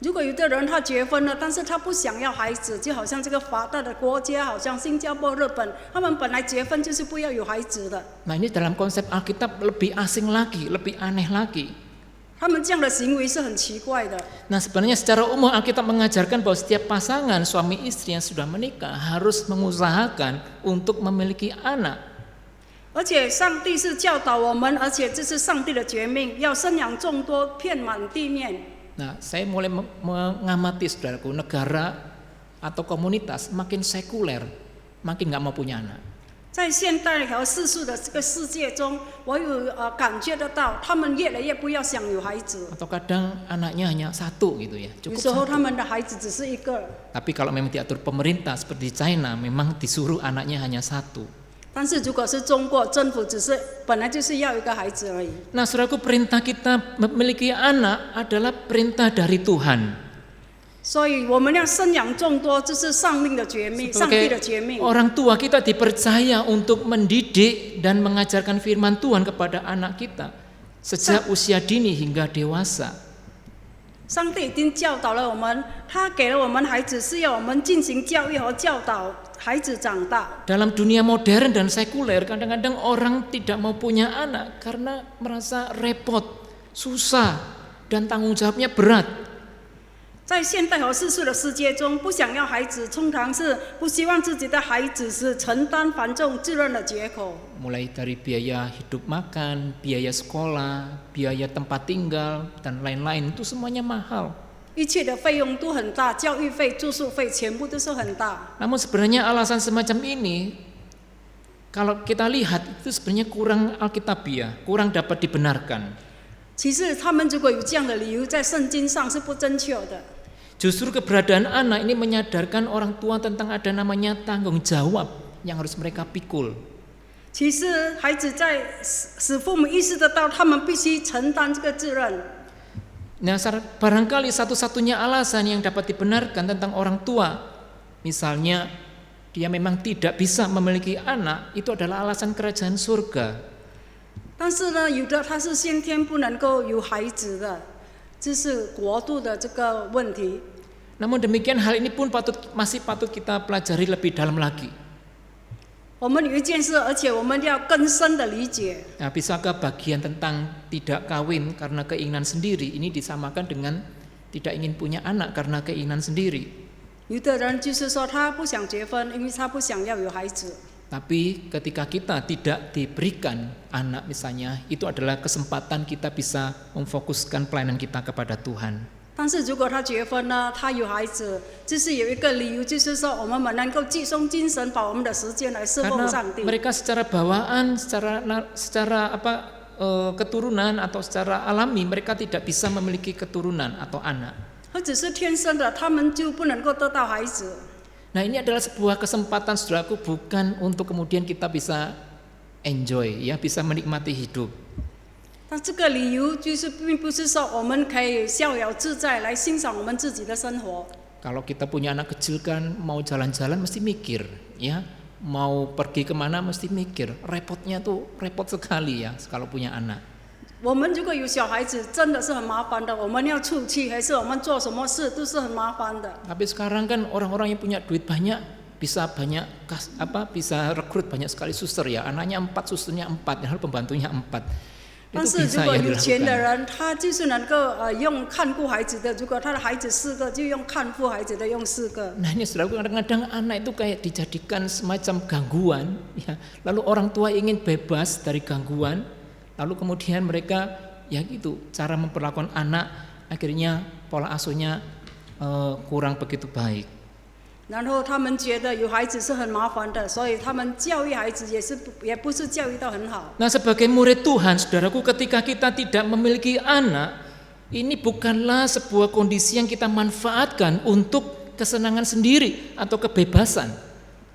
如果有的人他结婚了，但是他不想要孩子，就好像这个发达的国家，好像新加坡、日本，他们本来结婚就是不要有孩子的。 Nah, ini dalam konsep Alkitab lebih asing lagi, lebih aneh lagi. 他们这样的行为是很奇怪的。 Nah, sebenarnya secara umum Alkitab mengajarkan bahwa setiap pasangan suami istri yang sudah menikah harus mengusahakan untuk memiliki anak. 而且上帝是教导我们，而且这是上帝的诫命，要生养众多，遍满地面。 Nah, saya mulai mengamati saudaraku, negara atau komunitas makin sekuler, makin nggak mau punya anak. 在现代和世俗的这个世界中，我有感觉得到，他们越来越不要想有孩子。 Atau kadang anaknya hanya satu gitu ya, 有 cukup 时候他 satu. 们的孩子只是一个， Tapi kalau memang diatur pemerintah seperti China, memang disuruh anaknya hanya satu. 但是如果是中国政府，只是本来就是要一个孩子而已。 Nah, saudaraku, perintah kita memiliki anak adalah perintah dari Tuhan. 所以我们要生养众多，这是上帝的诫命，上帝的诫命。 Orang tua kita dipercaya untuk mendidik dan mengajarkan firman Tuhan kepada anak kita sejak usia dini hingga dewasa. 上帝已经教导了我们，他给了我们孩子，是要我们进行教育和教导孩子长大。 Dalam dunia modern dan sekuler, kadang-kadang orang tidak mau punya anak karena merasa repot, susah, dan tanggung jawabnya berat. 在现代和世俗的世界中，不想要孩子，通常是不希望自己的孩子是承担繁重责任的结果。 Mulai dari biaya hidup makan, biaya sekolah, biaya tempat tinggal, dan lain-lain, itu semuanya mahal. 一切的费用都很大，教育费、住宿费全部都是很大。 Namun sebenarnya alasan semacam ini, kalau kita lihat itu sebenarnya kurang alkitabiah, kurang dapat dibenarkan. 其实他们如果有这样的理由，在圣经上是不正确的。 Justru keberadaan anak ini menyadarkan orang tua tentang ada namanya tanggung jawab yang harus mereka pikul. 其实孩子在使父母意识得到，他们必须承担这个责任。 Nah, barangkali satu-satunya alasan yang dapat dibenarkan tentang orang tua, misalnya dia memang tidak bisa memiliki anak, itu adalah alasan kerajaan surga. 但是呢，有的他是先天不能够有孩子的，这是国度的这个问题。 Namun demikian hal ini pun masih patut kita pelajari lebih dalam lagi. 我们有一件事，而且我们要更深的理解。 Nah, bisakah bagian tentang tidak kawin karena keinginan sendiri ini disamakan dengan tidak ingin punya anak karena keinginan sendiri? 有的人就是说他不想结婚，因为他不想要有孩子。 Tapi ketika kita tidak diberikan anak misalnya, itu adalah kesempatan kita bisa memfokuskan pelayanan kita kepada Tuhan. 但是如果他结婚了，他有孩子，就是有一个理由，就是说我们能够集中精神，把我们的时间来侍奉 Karena 上帝。 mereka secara bawaan, secara keturunan atau secara alami mereka tidak bisa memiliki keturunan atau anak. 或者是天生的，他们就不能够得到孩子。 Nah, ini adalah sebuah kesempatan saudaraku, bukan untuk kemudian kita bisa enjoy ya, bisa menikmati hidup. 但这个理由就是并不是说我们可以逍遥自在来欣赏我们自己的生活。 Kalau kita punya anak kecil kan mau jalan-jalan mesti mikir ya, mau pergi kemana mesti mikir, repotnya tuh repot sekali ya kalau punya anak. 我们如果有小孩子，真的是很麻烦的。我们要出去，还是我们做什么事，都是很麻烦的。 Tapi sekarang kan orang-orang yang punya duit banyak bisa bisa rekrut banyak sekali suster ya. Anaknya 4, susternya 4, dan pembantunya 4. 但 Itu 是 bisa 如果 ya 有钱的 dilakukan. 人，他就是能够用看顾孩子的。如果他的孩子4个，就用看顾孩子的用4个。 Nah ini saudara, kadang-kadang anak itu kayak dijadikan semacam gangguan ya. Lalu orang tua ingin bebas dari gangguan, lalu kemudian mereka ya gitu, cara memperlakukan anak akhirnya pola asuhnya kurang begitu baik. 然后他们觉得有孩子是很麻烦的，所以他们教育孩子也不是教育到很好。 Nah sebagai murid Tuhan, saudaraku, ketika kita tidak memiliki anak, ini bukanlah sebuah kondisi yang kita manfaatkan untuk kesenangan sendiri atau kebebasan.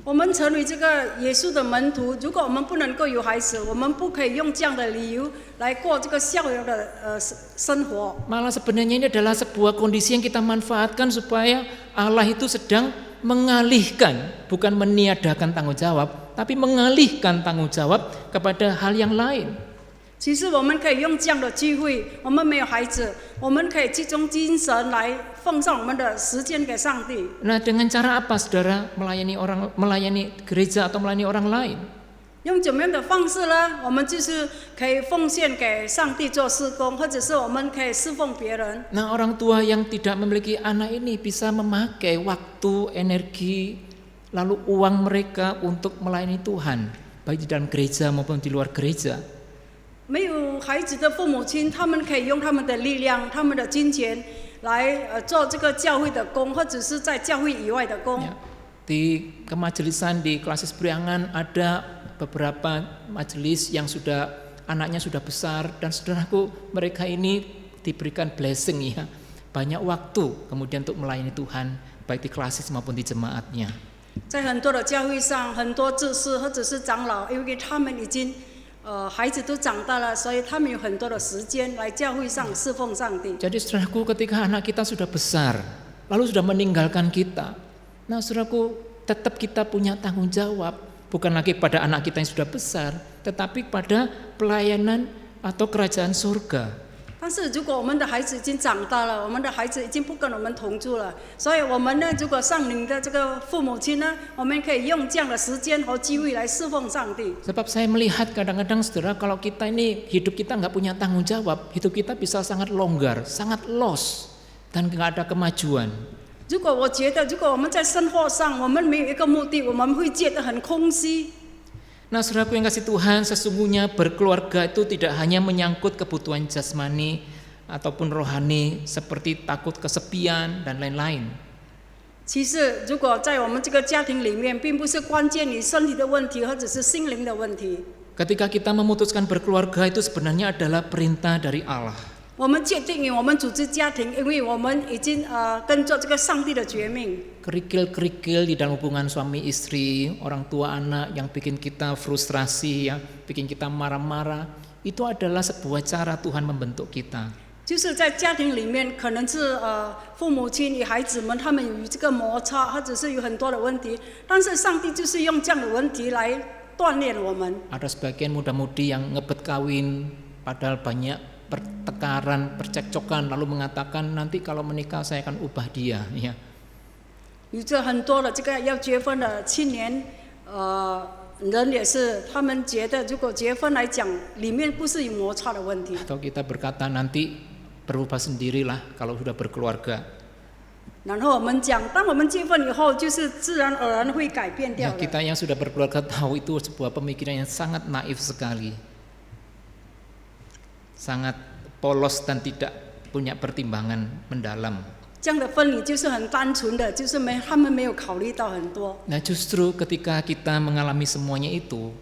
我们成为这个耶稣的门徒，如果我们不能够有孩子，我们不可以用这样的理由来过这个逍遥的生活。 Malah sebenarnya ini adalah sebuah kondisi yang kita manfaatkan supaya Allah itu sedang mengalihkan, bukan meniadakan tanggung jawab, tapi mengalihkan tanggung jawab kepada hal yang lain. 其实我们可以用这样的机会，我们没有孩子，我们可以集中精神来奉上我们的时间给上帝。 Nah, dengan cara apa saudara melayani gereja atau melayani orang lain? 用怎么样的方式呢？我们就是可以奉献给上帝做事工，或者是我们可以侍奉别人。 Nah, orang tua yang tidak memiliki anak ini bisa memakai waktu, energi, lalu uang mereka untuk melayani Tuhan, baik di dalam gereja maupun di luar gereja. 没有孩子的父母亲，他们可以用他们的力量、他们的金钱来做这个教会的工，或者是在教会以外的工。 Ya, di kemajelisan di Klasis Priangan ada beberapa majelis yang anaknya sudah besar, dan saudaraku, mereka ini diberikan blessing ya, banyak waktu kemudian untuk melayani Tuhan baik di Klasis maupun di jemaatnya. 在很多的教会上，很多执事或者是长老，因为他们已经孩子都长大了，所以他们有很多的时间来教会上侍奉上帝。 Jadi saudaraku, ketika anak kita sudah besar lalu sudah meninggalkan kita, nah saudaraku, tetap kita punya tanggung jawab, bukan lagi pada anak kita yang sudah besar, tetapi pada pelayanan atau kerajaan surga. 但是如果我们的孩子已经长大了，我们的孩子已经不跟我们同住了，所以我们呢，如果上领的这个父母亲呢，我们可以用这样的时间和机会来侍奉上帝。 Sebab saya melihat kadang-kadang saudara, kalau kita ini hidup kita nggak punya tanggung jawab, hidup kita bisa sangat longgar, sangat lost, dan nggak ada kemajuan. 如果我觉得，如果我们在生活上我们没有一个目的，我们会觉得很空虚。 Nah, saudaraku yang kasih Tuhan, sesungguhnya berkeluarga itu tidak hanya menyangkut kebutuhan jasmani ataupun rohani seperti takut kesepian dan lain-lain. 其实，如果在我们这个家庭里面，并不是关键于身体的问题，或者是心灵的问题。 Ketika kita memutuskan berkeluarga itu sebenarnya adalah perintah dari Allah. 我们决定于我们组织家庭，因为我们已经跟着这个上帝的诫命。 Kerikil-kerikil di dalam hubungan suami istri, orang tua anak yang bikin kita frustrasi ya, bikin kita marah-marah, itu adalah sebuah cara Tuhan membentuk kita. 就是在家庭里面，可能是父母亲与孩子们他们有这个摩擦，或者是有很多的问题，但是上帝就是用这样的问题来锻炼我们。 Ada sebagian muda-mudi yang ngebet kawin, padahal banyak pertengkaran, percekcokan, lalu mengatakan nanti kalau menikah saya akan ubah dia. Ya. 有着很多的这个要结婚的青年，人也是，他们觉得如果结婚来讲，里面不是有摩擦的问题。 Atau kita berkata nanti berubah sendirilah kalau sudah berkeluarga. 然后我们讲，当我们结婚以后，就是自然而然会改变 Ya, 掉的。 kita yang sudah berkeluarga tahu itu sebuah pemikiran yang sangat naif sekali. Sangat polos dan tidak punya pertimbangan mendalam. 这样的分离就是很单纯的，就是他们没有考虑到很多。 Nah, justru ketika kita mengalami semuanya itu,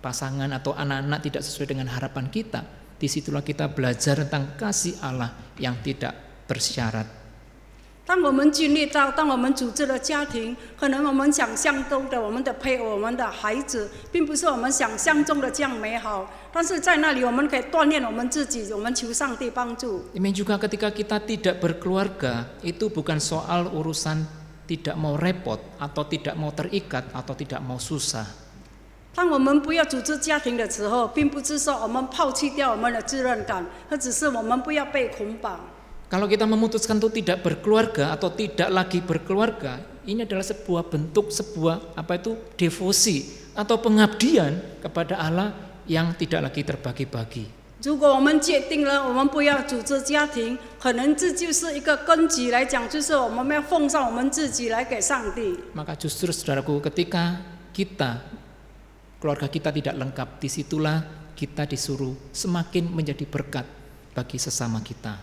pasangan atau anak-anak tidak sesuai dengan harapan kita, disitulah kita belajar tentang kasih Allah yang tidak bersyarat. 当我们经历到，当我们组织了家庭，可能我们想象中的我们的配偶、我们的孩子，并不是我们想象中的这样美好。但是在那里，我们可以锻炼我们自己，我们求上帝帮助。 Demikian juga ketika kita tidak berkeluarga, itu bukan soal urusan tidak mau repot atau tidak mau terikat atau tidak mau susah. 当我们不要组织家庭的时候，并不是说我们抛弃掉我们的责任感，而只是我们不要被捆绑。 Kalau kita memutuskan untuk tidak berkeluarga atau tidak lagi berkeluarga, ini adalah sebuah bentuk sebuah devosi atau pengabdian kepada Allah yang tidak lagi terbagi-bagi. 如果我们决定了我们不要组织家庭，可能这就是一个根基来讲，就是我们要奉上我们自己来给上帝。 Maka justru saudaraku, ketika keluarga kita tidak lengkap, disitulah kita disuruh semakin menjadi berkat bagi sesama kita.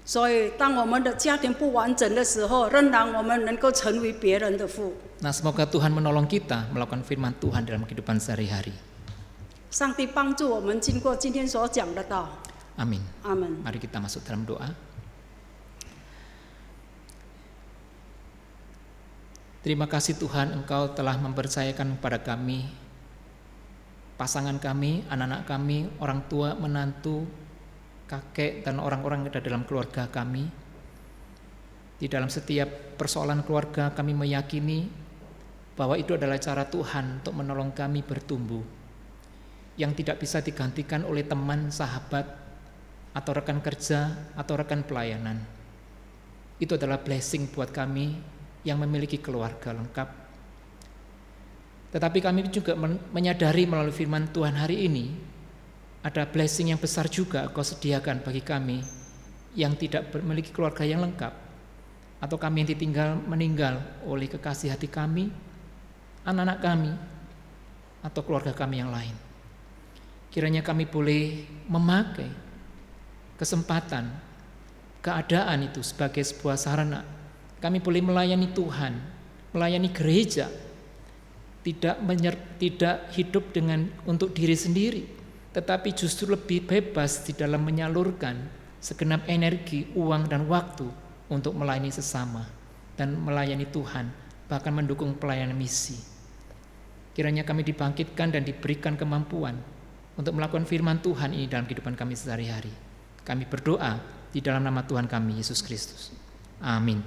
所以，当我们的家庭不完整的时候，仍然我们能够成为别人的父。 Nah, semoga Tuhan menolong kita melakukan firman Tuhan dalam kehidupan sehari-hari. 上帝帮助我们经过今天所讲的道。 Amin. 阿门。 Mari kita masuk dalam doa. Terima kasih Tuhan, Engkau telah mempercayakan kepada kami, pasangan kami, anak-anak kami, orang tua, menantu, kakek, dan orang-orang yang ada dalam keluarga kami. Di dalam setiap persoalan keluarga kami meyakini bahwa itu adalah cara Tuhan untuk menolong kami bertumbuh, yang tidak bisa digantikan oleh teman, sahabat, atau rekan kerja, atau rekan pelayanan. Itu adalah blessing buat kami yang memiliki keluarga lengkap. Tetapi kami juga menyadari melalui firman Tuhan hari ini, ada blessing yang besar juga Kau sediakan bagi kami yang tidak memiliki keluarga yang lengkap, atau kami yang meninggal oleh kekasih hati kami, anak-anak kami, atau keluarga kami yang lain. Kiranya kami boleh memakai kesempatan, keadaan itu sebagai sebuah sarana. Kami boleh melayani Tuhan, melayani gereja, tidak hidup untuk diri sendiri, tetapi justru lebih bebas di dalam menyalurkan segenap energi, uang, dan waktu untuk melayani sesama dan melayani Tuhan, bahkan mendukung pelayanan misi. Kiranya kami dibangkitkan dan diberikan kemampuan untuk melakukan firman Tuhan ini dalam kehidupan kami sehari-hari. Kami berdoa di dalam nama Tuhan kami, Yesus Kristus. Amin.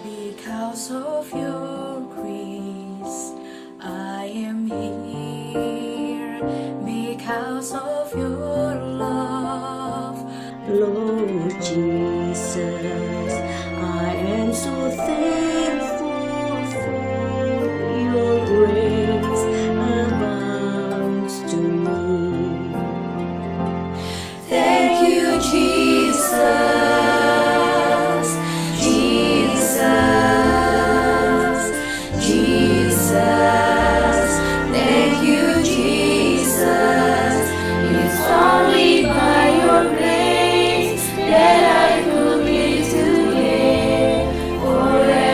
Because of your grace, I am here. Because of your love, Lord Jesus, I am so thankful for your grace abounds to me. Thank you, Jesus. Forever.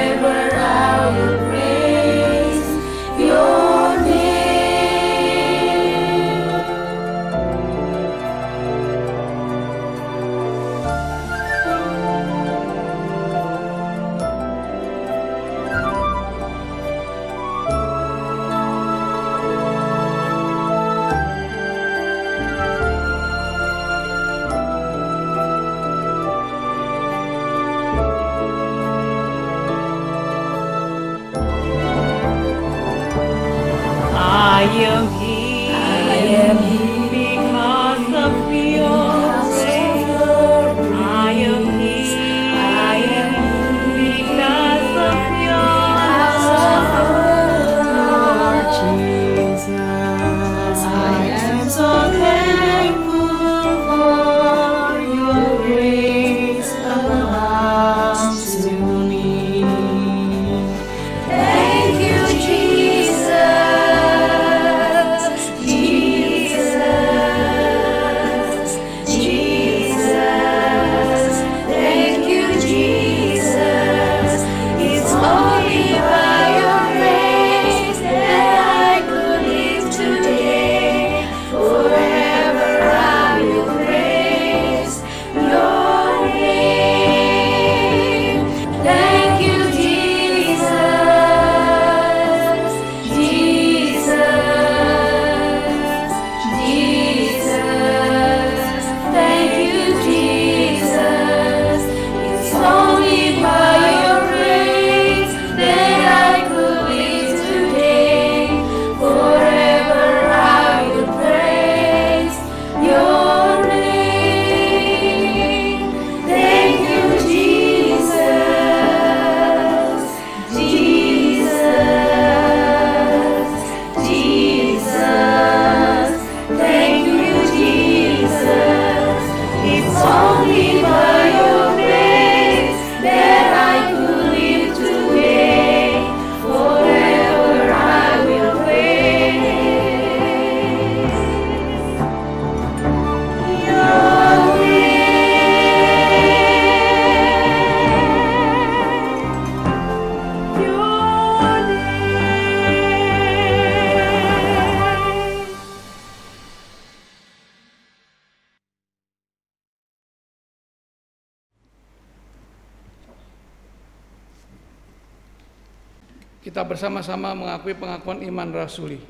kita bersama-sama mengakui pengakuan iman rasuli.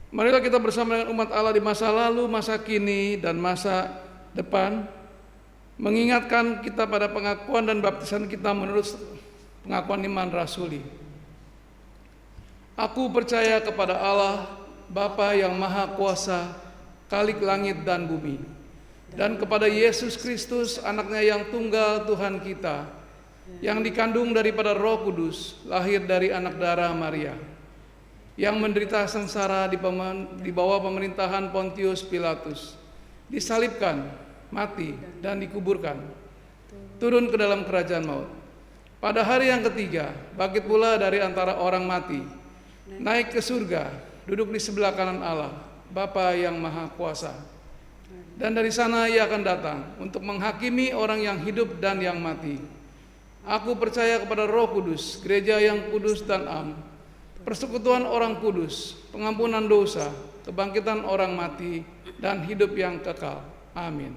Marilah kita bersama dengan umat Allah di masa lalu, masa kini, dan masa depan, mengingatkan kita pada pengakuan dan baptisan kita menurut pengakuan iman rasuli. Aku percaya kepada Allah, Bapa yang Maha Kuasa, Khalik langit dan bumi, dan kepada Yesus Kristus, anaknya yang tunggal Tuhan kita, yang dikandung daripada Roh Kudus, lahir dari anak darah Maria, yang menderita sengsara di bawah pemerintahan Pontius Pilatus, disalibkan, mati, dan dikuburkan, turun ke dalam kerajaan maut. Pada hari yang ketiga, bangkit pula dari antara orang mati, naik ke surga, duduk di sebelah kanan Allah, Bapa yang Maha Kuasa. Dan dari sana ia akan datang untuk menghakimi orang yang hidup dan yang mati. Aku percaya kepada Roh Kudus, gereja yang kudus dan am, persekutuan orang kudus, pengampunan dosa, kebangkitan orang mati, dan hidup yang kekal. Amin.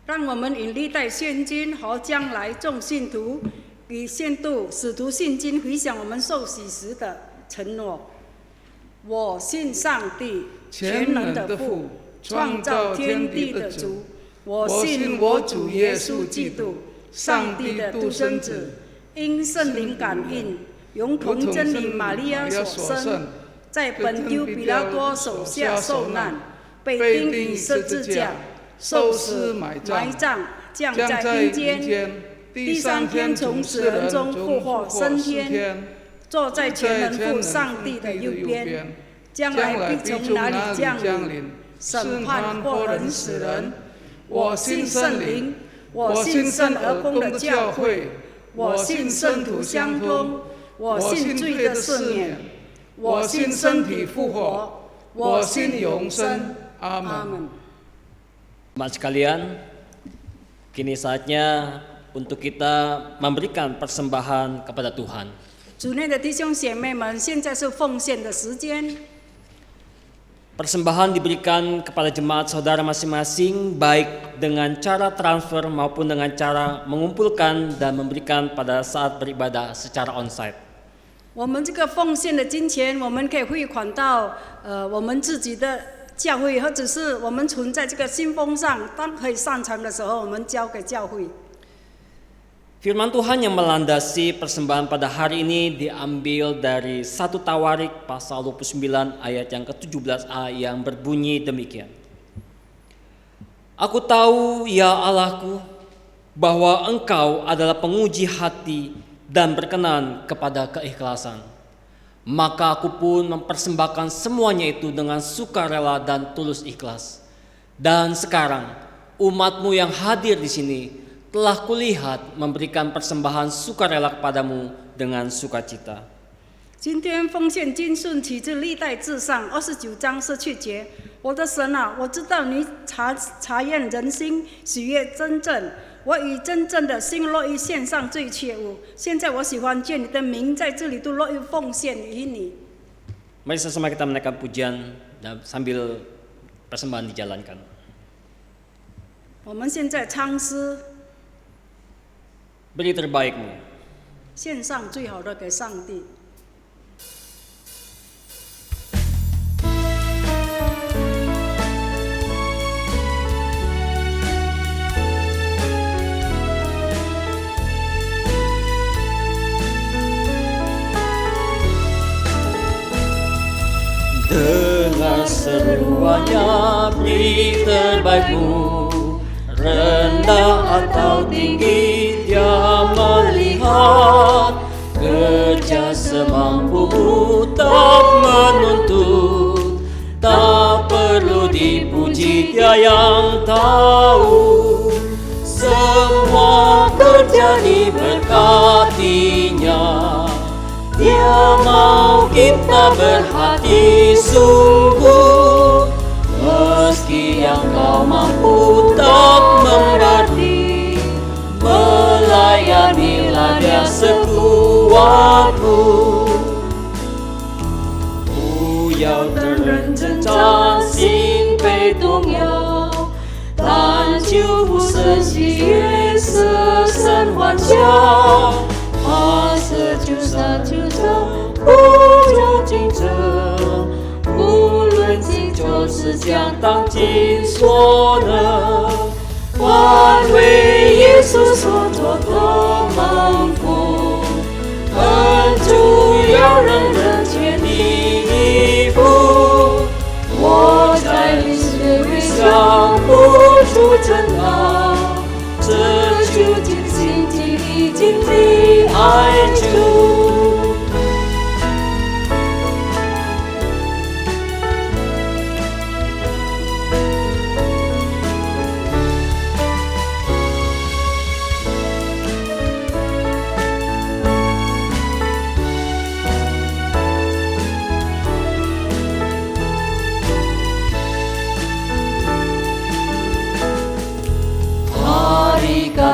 让我们以历代现今和将来众信徒以宣读使徒信经，回想我们受洗时的承诺。我信上帝，全能的父，创造天地的主。我信我主耶稣基督，上帝的独生子，因圣灵感应，由童真理玛利亚所生，在本丢比拉多手下受难，被钉于十字架，受死埋葬，降在阴间，第三天从死人中复活升天，坐在全能父上帝的右边，将来必从哪里降临，审判活人死人。我信圣灵，我信圣而公的教会，我信圣徒相通，我信罪的赦免，我信身体复活，我信永生。阿门。 Teman sekalian, kini saatnya untuk kita memberikan persembahan kepada Tuhan. 主内的弟兄姐妹们，现在是奉献的时间。 Persembahan diberikan kepada jemaat saudara masing-masing, baik dengan cara transfer maupun dengan cara mengumpulkan dan memberikan pada saat beribadah secara onsite. 我们这个奉献的金钱，我们可以汇款到我们自己的教会，或者是我们存在这个信封上，当可以上传的时候，我们交给教会。 Firman Tuhan yang melandasi persembahan pada hari ini diambil dari 1 Tawarik pasal 29 ayat yang ke-17a yang berbunyi demikian. Aku tahu ya Allahku bahwa Engkau adalah penguji hati dan berkenan kepada keikhlasan. Maka aku pun mempersembahkan semuanya itu dengan sukarela dan tulus ikhlas. Dan sekarang umatmu yang hadir di sini telah kulihat memberikan persembahan sukarela kepadamu dengan sukacita. 今天奉献金顺起自历代志上29章17节。我的神啊，我知道你查验人心，喜悦真正。我以真正的心乐意献上最切物。现在我喜欢见你的名在这里都乐意奉献于你。 Mari sama-sama kita menaikkan pujian dan sambil persembahan dijalankan. 我们现在唱诗， Beri terbaikmu. 献上最好的给上帝。 Dengar seruannya, beri terbaikmu. Rendah atau tinggi dia melihat, kerja semampumu tak menuntut, tak perlu dipuji dia yang tahu. Semua kerja diberkatinya, dia mau kita berhati sungguh. Meski yang kau mampu tak memberi, melayanilah dia sekuatmu. 不要等人挣扎，心被动摇，但求不生喜悦，舍身欢笑。是将当今所能，换为耶稣所做的蒙福，恩主要人人见你衣服，我在你思维上付出真爱，这究竟心境已经的爱主。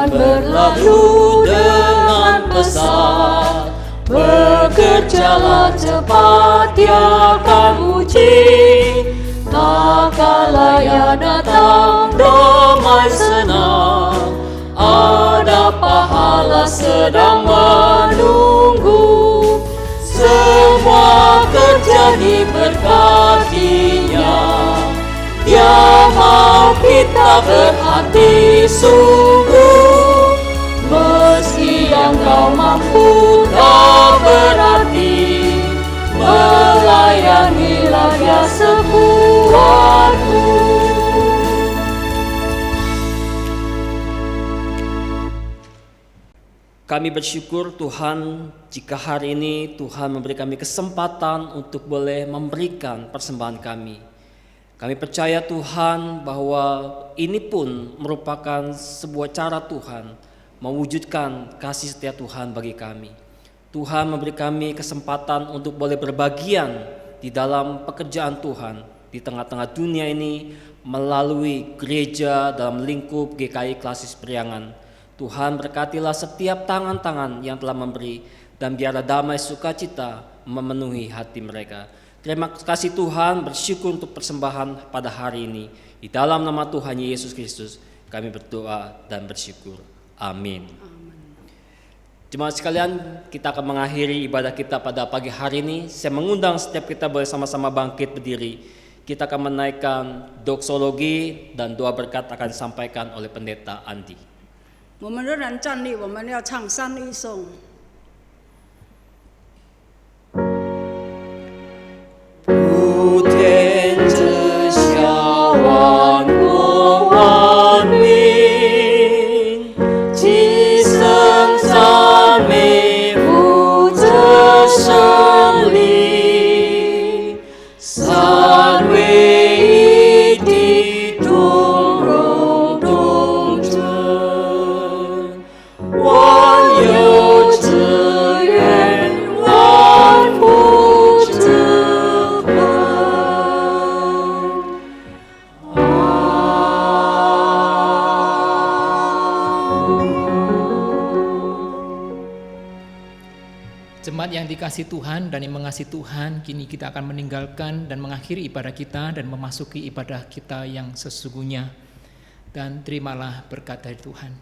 Berlalu dengan pesat, bekerjalah cepat dia akan uji. Tak kala ia datang damai senang, ada pahala sedang menunggu. Semua kerja diberkatinya, dia mau kita berhati sungguh. Meski yang kau mampu tak berarti, melayanilah dia sekuatmu. Kami bersyukur Tuhan jika hari ini Tuhan memberi kami kesempatan untuk boleh memberikan persembahan kami. Kami percaya Tuhan bahwa ini pun merupakan sebuah cara Tuhan mewujudkan kasih setia Tuhan bagi kami. Tuhan memberi kami kesempatan untuk boleh berbagian di dalam pekerjaan Tuhan di tengah-tengah dunia ini melalui gereja dalam lingkup GKI Klasis Priangan. Tuhan berkatilah setiap tangan-tangan yang telah memberi, dan biarlah damai sukacita memenuhi hati mereka. Terima kasih Tuhan, bersyukur untuk persembahan pada hari ini. Di dalam nama Tuhan Yesus Kristus kami berdoa dan bersyukur. Amin. Jemaat sekalian, kita akan mengakhiri ibadah kita pada pagi hari ini. Saya mengundang setiap kita boleh sama-sama bangkit berdiri. Kita akan menaikkan doksologi dan doa berkat akan disampaikan oleh Pendeta Andi. 我们仍然站立，我们要唱三一颂。 普天之下，万国万民，齐声赞美父子圣灵，三位一体，同荣同尊，万有之源，万福之本。 Jemaat yang dikasihi Tuhan dan yang mengasihi Tuhan, kini kita akan meninggalkan dan mengakhiri ibadah kita dan memasuki ibadah kita yang sesungguhnya. Dan terimalah berkat dari Tuhan.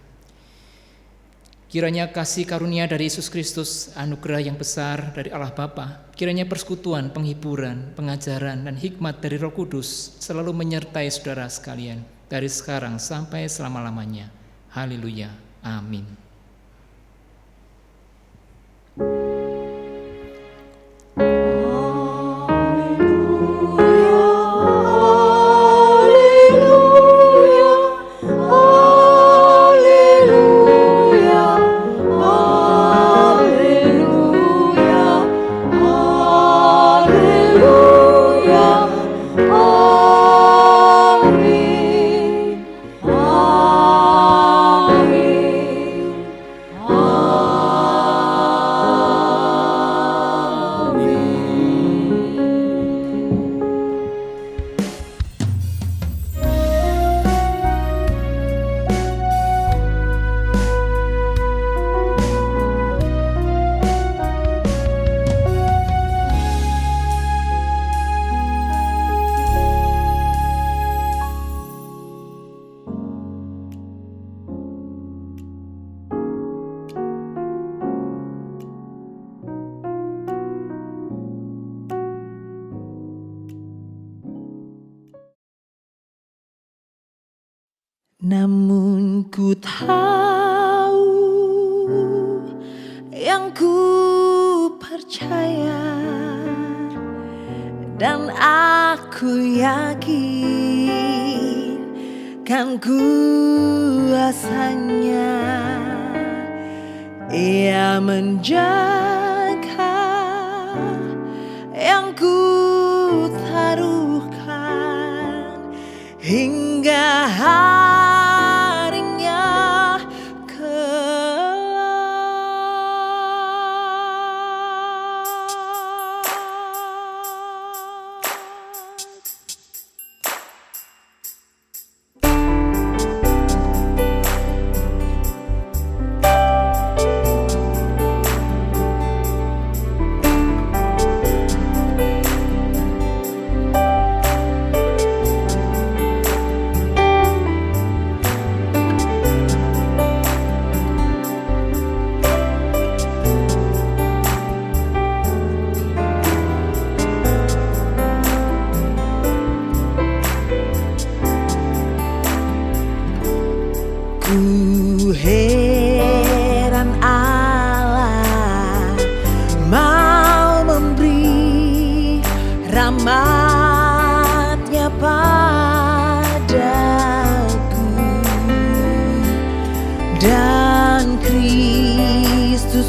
Kiranya kasih karunia dari Yesus Kristus, anugerah yang besar dari Allah Bapa, kiranya persekutuan, penghiburan, pengajaran, dan hikmat dari Roh Kudus selalu menyertai saudara sekalian dari sekarang sampai selama-lamanya. Haleluya. Amin. namun ku tahu yang ku percaya, dan aku yakin kan kuasanya Ia menjaga yang ku taruhkan hingga harinya Ku heran Allah mau memberi rahmat-Nya padaku, dan Kristus